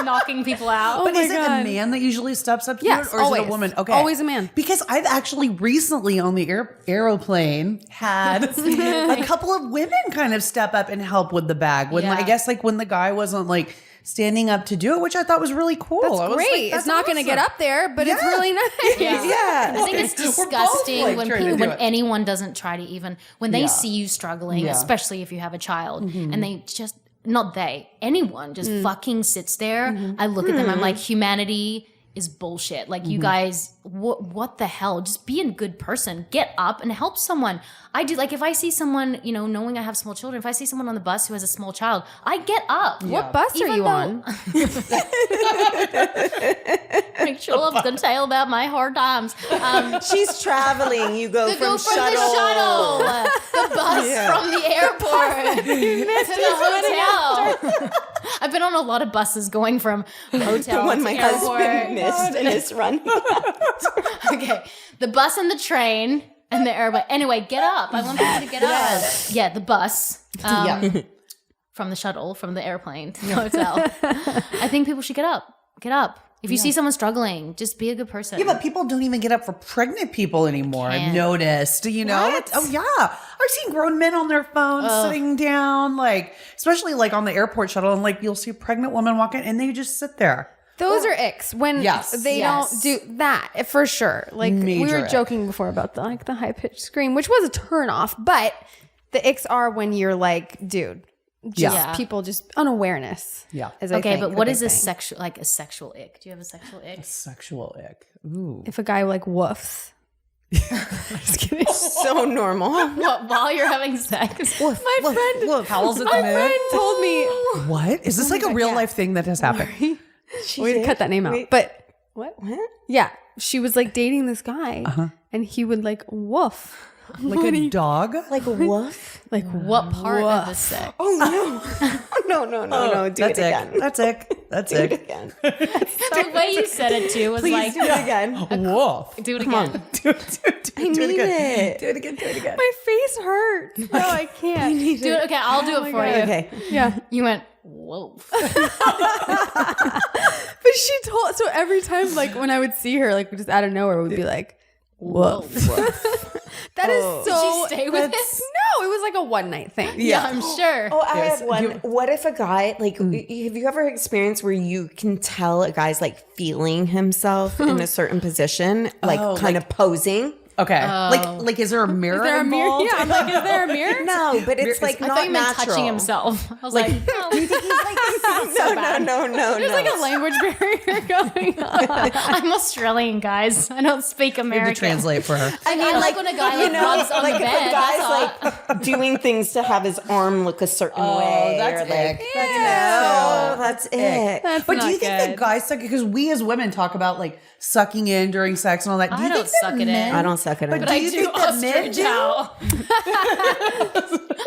knocking people out. But my is it God. the man that usually steps up to Yes, it, or is it always. a woman? Okay, Always a man. Because I've actually recently on the aeroplane had a couple of women kind of step up and help with the bag when Yeah. I guess like when the guy wasn't like standing up to do it, which I thought was really cool. I That's was great. like, it's not going to get awesome. up there, but it's Yeah. really nice. Yeah. I think it's We're both, disgusting like, when trying to do when it. anyone doesn't try to even when they Yeah. see you struggling, Yeah. especially if you have a child, and they just anyone just fucking sits there. I look at them. I'm like, humanity is bullshit. Like you guys, what the hell? Just be a good person. Get up and help someone. I do. Like if I see someone, knowing I have small children, if I see someone on the bus who has a small child, I get up. What bus are Even you though- on? Make sure I'm gonna tell about my hard times. She's traveling. You go To from go from shuttle. the shuttle, the bus from the airport to the hotel. I've been on a lot of buses going from hotel One to my airport. husband missed and is running. Okay, the bus and the train and the airport. Anyway, get up. I want people to get up. Yeah, the bus. From the shuttle, from the airplane to the hotel. I think people should get up. Get up. If you see someone struggling, just be a good person. Yeah, but people don't even get up for pregnant people anymore. I've Can't. noticed, What? Oh yeah, I've seen grown men on their phones sitting down, like especially like on the airport shuttle, and like you'll see a pregnant woman walking, and they just sit there. Those are icks when Yes. they Yes. don't do that for sure. Like we Major were ick. joking before about the high pitched scream, which was a turn off, but the icks are when you're like, dude, just Yeah. people just unawareness. Yeah. is, I Okay, think, but the what big is a thing. sexual ick? Do you have a sexual ick? Sexual ick. Ooh. If a guy like woofs. Just kidding. So normal. What, while you're having sex? My friend, Howls at the my moon. friend told me. What is this like a real life thing that has happened? We had to cut that name out, Wait. but What? yeah, she was like dating this guy, and he would like woof. Like a dog? Like a woof? Like What part of the sex? Oh no. no. Do it That's again. ick. That's ick. That's Do it ick. again. The way you said it too was Please like, do it again. Wolf. do it again. Do I it need again. it. Do it again. Do it again. My face hurts. No, I can't. Do it. Okay, I'll do it for you. Okay. Yeah. You went, whoa. But she told, so every time, like, when I would see her, like, just out of nowhere, we'd be like, Whoa. that is Oh. so. Did she stay with it? No, it was like a one night thing. Yeah, I'm sure. Oh, I Yes. have one. What if a guy, like, have you ever experienced where you can tell a guy's like feeling himself in a certain position, like kind of posing? Okay. Like, is there a mirror Is there a mirror? involved? Yeah, I'm like, is there a mirror? No, but it's like I not thought you meant natural. touching himself. I was like, no. No. There's like a language barrier going on. I'm Australian, guys. I don't speak You have American. to translate for her. I mean, like when a guy like rubs on like the if bed. a guy's like doing things to have his arm look a certain way. that's or like, ick. That's it. That's But do not you think good. that guys suck? Because we as women talk about like sucking in during sex and all that. Do I you don't think that suck it in. men- I don't suck it in. But I do you do think that men ostrich do? out.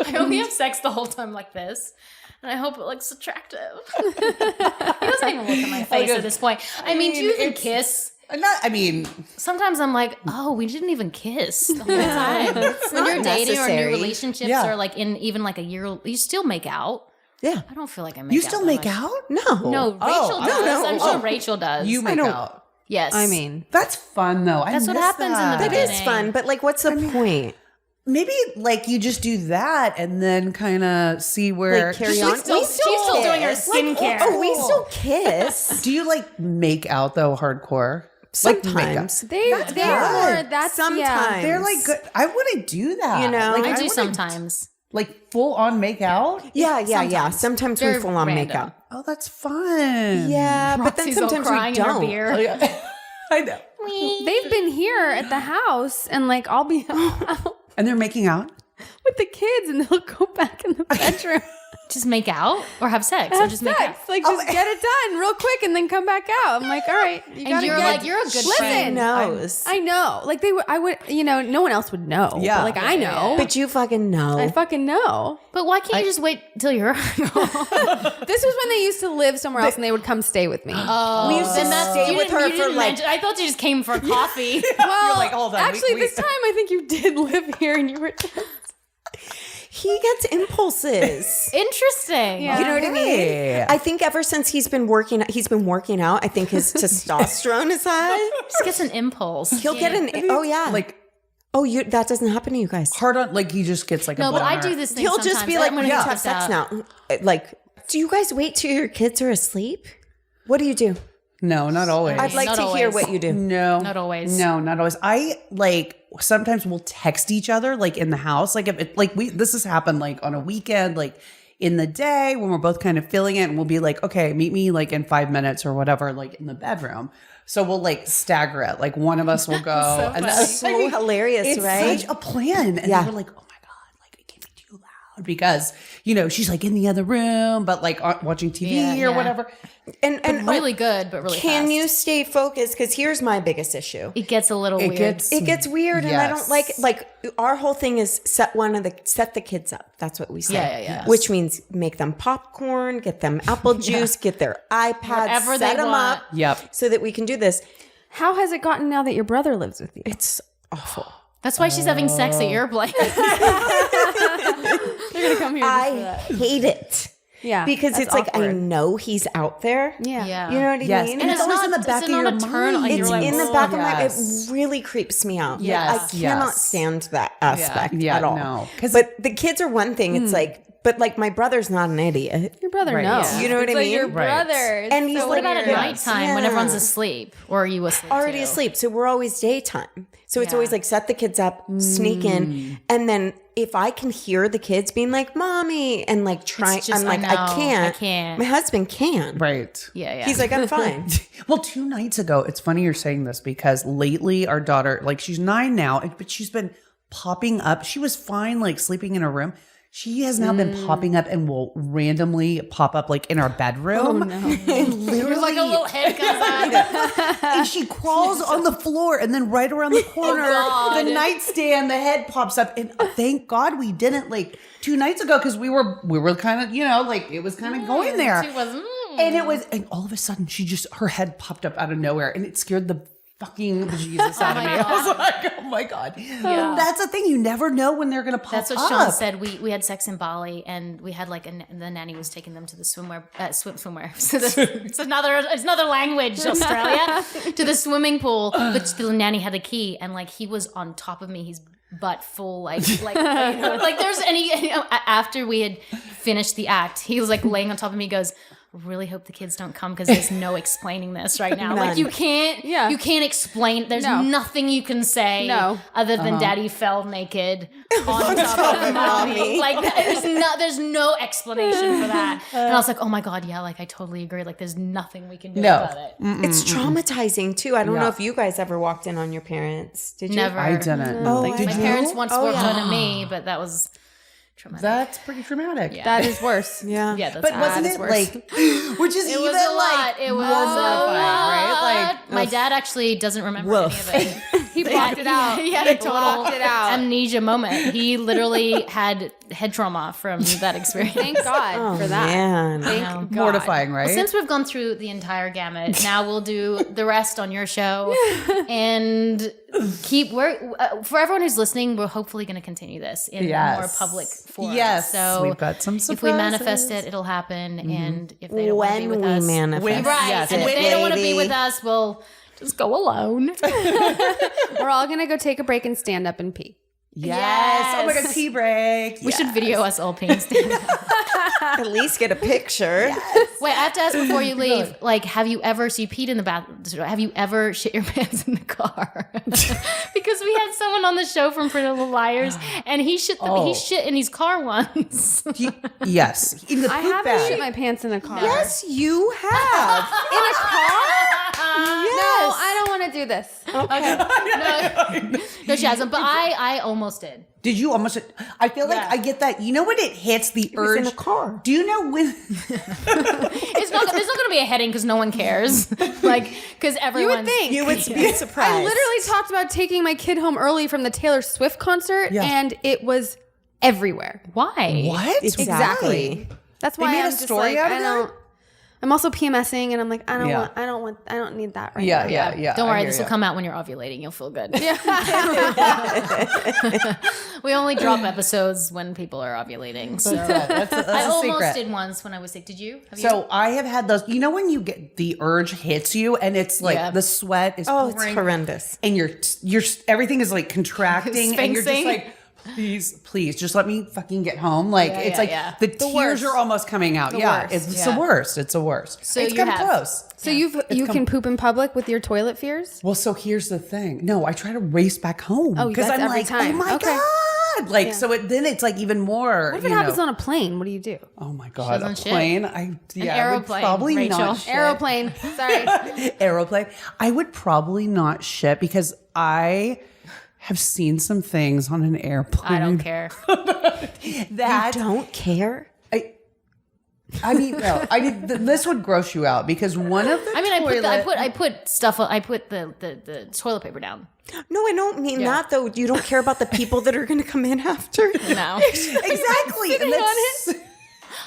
I only have sex the whole time like this. And I hope it looks attractive. He doesn't even look at my face at this point. I mean, do you even kiss? I mean, Sometimes I'm like, oh, we didn't even kiss the whole time. When you're not dating or necessary. new relationships Yeah. or like in even like a year, you still make out. Yeah. I don't feel like I make you out. still that make much. out? No. No, Rachel does. no. I'm sure Rachel does. You make out. yes. I mean, That's fun though. That's what happens in the That beginning. is fun, but like, what's the point? Maybe like you just do that and then kind of see where. Like, carry She's on. still, We she's still doing her kiss. Like, skincare. Oh, we still kiss. Do you like make out though hardcore? Like makeup. Sometimes. they are, that's, Sometimes. yeah. They're like good. I want to do that. You know? like, I do wanna, sometimes. Like full on make out. Yeah. Sometimes we Very full on random. makeup. Oh, that's fun. Yeah, but then Roxy's all sometimes crying we in her don't. beer. Oh, yeah. I know. They've been here at the house, and like I'll be out And they're making out. with the kids, and they'll go back in the bedroom. Just make out or have sex or Have just sex. make out. Like, just get it done real quick and then come back out. I'm like, all right. You And gotta you're get, like, you're a good Listen, friend. Knows. I know. Like, I would, no one else would know. Yeah. But, like, I know. But you fucking know. I fucking know. But why can't you just wait till you're This was when they used to live somewhere else and they would come stay with me. Oh, We used to stay with her for like. I thought you just came for coffee. well, like, hold on, actually, we- this time I think you did live here and you were. He gets impulses. Interesting. Yeah. You know what I mean? Hey. I think ever since he's been working out, I think his testosterone is high. Just gets an impulse. He'll get Like that doesn't happen to you guys. hard on, like he just gets like No, a but boner. I do this thing He'll sometimes. just be like, I'm we gonna need to cut have sex this out. now. Like, do you guys wait till your kids are asleep? What do you do? No, not always. I'd like Not to hear always. what you do. No, Not always. No, not always. I like sometimes we'll text each other like in the house. Like if it, like this has happened like on a weekend, like in the day when we're both kind of feeling it, and we'll be like, okay, meet me like in 5 minutes or whatever, like in the bedroom. So we'll like stagger it. Like one of us will go, and That's so hilarious, it's right? such a plan. And Yeah. we're like, oh my god, like it can't be too loud because she's like in the other room, but like watching TV Yeah, or yeah. whatever. And Really good, but really can fast. you stay focused? Because here's my biggest issue. It gets a little weird. It gets weird, and I don't Yes. like our whole thing is set the kids up. That's what we say. Yeah. Which means make them popcorn, get them apple juice, get their iPads, Whatever set they them want. up, Yep. so that we can do this. How has it gotten now that your brother lives with you? It's awful. That's why she's having sex at your place. They're gonna come here. I hate it. Yeah, because that's it's like I awkward. know he's out there. Yeah. You know what I Yes. mean? And it's always in the back of your not a turn. mind. Like, It's you're like, in the "Oh." back of my. Yes. It really creeps me out. Yes, I cannot yes. stand that aspect Yeah, at all. no. 'Cause- But the kids are one thing. It's like, but like my brother's not an idiot. Your brother Right. knows. Yeah. You know what It's I like mean? your Right. brother. It's And he's so What about at weird. nighttime when Yeah. everyone's asleep? Or are you asleep? Already too? asleep. So we're always daytime. So it's Yeah. always like set the kids up, sneak in, and then if I can hear the kids being like, "Mommy," and like trying, It's just, I'm like, I know, I can't. I can't. My husband can. Right. Yeah. He's like, I'm fine. Well, 2 nights ago, it's funny you're saying this because lately our daughter, like she's 9 now, but she's been popping up. She was fine, like sleeping in her room. She has now been popping up and will randomly pop up like in our bedroom. And literally like a little head comes out. and she crawls on the floor and then right around the corner, God. the nightstand, the head pops up. And thank God we didn't like 2 nights ago because we were kind of, like it was kind of going there. She was, And all of a sudden her head popped up out of nowhere and it scared the fucking bejesus out of me. I was like, oh my God. Yeah. That's the thing. You never know when they're going to pop That's what up. Sean said. We had sex in Bali, and we had like the nanny was taking them to the swimwear. So it's another language, Australia, to the swimming pool. But the nanny had a key, and like he was on top of me. He's butt full, like there's any. After we had finished the act, he was like laying on top of me. He goes, really hope the kids don't come because there's no explaining this right now. Like you can't explain. There's nothing you can say other than Daddy fell naked on top of mommy. Like there's no explanation for that. And I was like, oh my God, yeah, like I totally agree. Like there's nothing we can do about it. It's traumatizing too. I don't know if you guys ever walked in on your parents. Did you? Never. I didn't. Oh, Like, I did My you? parents once worked on me, but that was traumatic. That's pretty traumatic. Yeah. That is worse. Yeah. Yeah, that's But bad. wasn't It's it worse. like, which is It even was a lot. like, It was horrifying, right? Like, my dad actually doesn't remember any of it. He blocked it out. He had a total blocked it out. amnesia moment. He literally had head trauma from that experience. Thank God for that. Man. Thank know. God. mortifying, right? Well, since we've gone through the entire gamut, now we'll do the rest on your show and for everyone who's listening, we're hopefully going to continue this in a more public forum. Yes. So We've got some surprises. if we manifest it, it'll happen. And if they don't want to be When with we us, manifest right? Yes, and if when they don't want to be baby. with us, we'll just go alone. We're all gonna go take a break and stand up and pee. Yes. Oh my God, Yes. tea break. We should video us all peeing stand up. At least get a picture. Wait, I have to ask before you leave. Like, have you ever? So you peed in the bathroom. Have you ever shit your pants in the car? Because we had someone on the show from Pretty Little Liars, and he shit in his car once. Yes. In the I poop haven't bag. shit my pants in a car. Yes, you have. In a car? Yes. No, I don't want to do this. No, she hasn't. But I almost did. Did you almost? I feel like Yeah. I get that. You know when it hits the was urge in a car. Do you know when? There's not going to be a heading because no one cares. Like, because everyone. think. You would be surprised. I literally talked about taking my kid home early from the Taylor Swift concert, Yeah. and it was everywhere. Why? What? Exactly. That's They why made I'm a just story like, out of I that? don't. I'm also PMSing, and I'm like, I don't need that right now. Yeah. Don't I worry, hear this ya. will come out when you're ovulating. You'll feel good. We only drop episodes when people are ovulating. So That's I a almost secret. did once when I was sick. Did you? Have you? So I have had those. You know when you get the urge hits you and it's like Yeah. the sweat is Oh, it's pouring horrendous. and you're everything is like contracting and you're just Sphinxing. like, please, just let me fucking get home. Like it's like the tears worst. are almost coming out. worst. It's the worst. It's the worst. So it's you come have- close. So you can poop in public with your toilet fears? Well, so here's the thing. No, I try to race back home Oh, because that's I'm every like, time. oh my Okay. god, like so. Then it's like even more. What if it happens on a plane? What do you do? Oh my god, a doesn't shit. plane. I would aeroplane, probably Rachel. not shit. Aeroplane. Sorry. Aeroplane. I would probably not shit because I have seen some things on an airplane. I don't care. That Don't care. I mean, no. This would gross you out because one of the I mean, toilet, I put stuff. I put the toilet paper down. No, I don't mean that though. You don't care about the people that are going to come in after. No, exactly. And that's,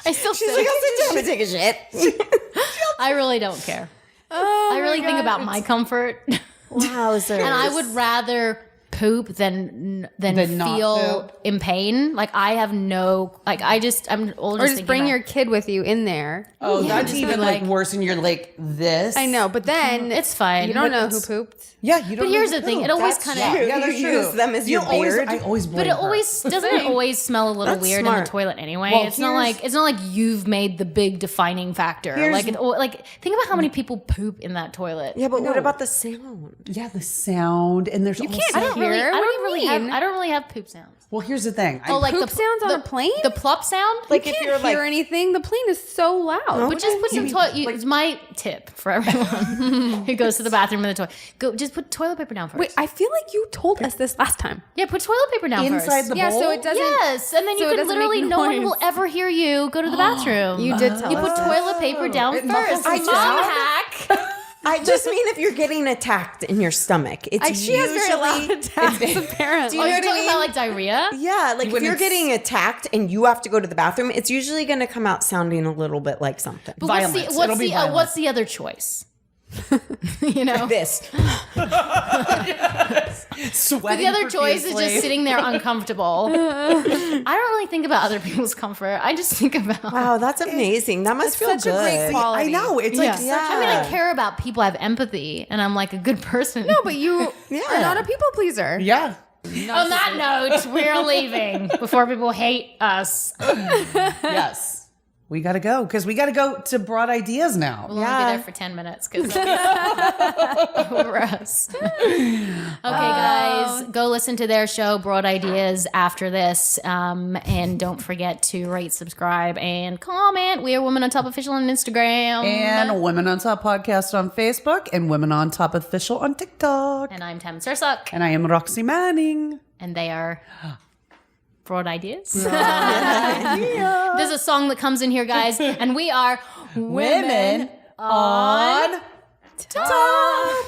I still She's sit. like, I'll sit down and take a shit. I really don't care. Oh I really think about my comfort, and Wowzers. I would rather poop than not feel poop. in pain. Like I have no. Like I'm older. Or just bring your kid with you in there. oh, that's just even be like like- worse. And you're like this. I know, but then It's fine. You don't But know who it's- pooped. Yeah, you don't. But here's know the thing, who. it always That's- kinda- yeah, that's You true. use them as your always, beard. I always blame But it her. always doesn't it always smell a little That's weird in smart. the toilet anyway. Well, It's not like you've made the big defining factor. Like think about how many people poop in that toilet. Yeah, but what about the sound? Yeah, the sound and there's also, can't I don't really. Here? I What do don't you really mean? have. I don't really have poop sounds. Well, here's the thing. Oh, like Poop sounds on a plane? The plop sound. Like You if can't you're hear like, anything. The plane is so loud. But just put some toilet. It's my tip for everyone who goes to the bathroom in the toilet. Go, just put toilet paper down first. Wait, I feel like you told us this last time. Yeah, put toilet paper down inside first. the Yeah, bowl. so it doesn't. Yes, and then so you it can doesn't literally make no one noise. will ever hear you go to the bathroom. You did tell You us put that. toilet paper down It muffles first. the Mom sound. hack. I just mean if you're getting attacked in your stomach. It's She has very loud attacks, apparently. Oh, know you're what I talking mean? about like diarrhea? Yeah, like When if you're it's- getting attacked and you have to go to the bathroom, it's usually going to come out sounding a little bit like something. But Violence. It'll what's be the violence. what's the other choice? You know, This. Sweating the other choice is profusely. just sitting there uncomfortable. I don't really think about other people's comfort. I just think about. Wow, that's amazing. That must feel such a great good. quality. I know. It's like Yeah. such I mean, I Yeah. care about people. I have empathy, and I'm like a good person. No, but you are not a people pleaser. yeah. On that note, we're leaving before people hate us. Yes. We got to go because we got to go to Broad Ideas now. We'll only be there for 10 minutes because over us. Okay, guys, go listen to their show, Broad Ideas, after this. And don't forget to rate, subscribe, and comment. We are Women on Top Official on Instagram. And Women on Top Podcast on Facebook and Women on Top Official on TikTok. And I'm Tam Sursuk. And I am Roxy Manning. And they are Broad Ideas. There's a song that comes in here, guys. And we are Women on Top.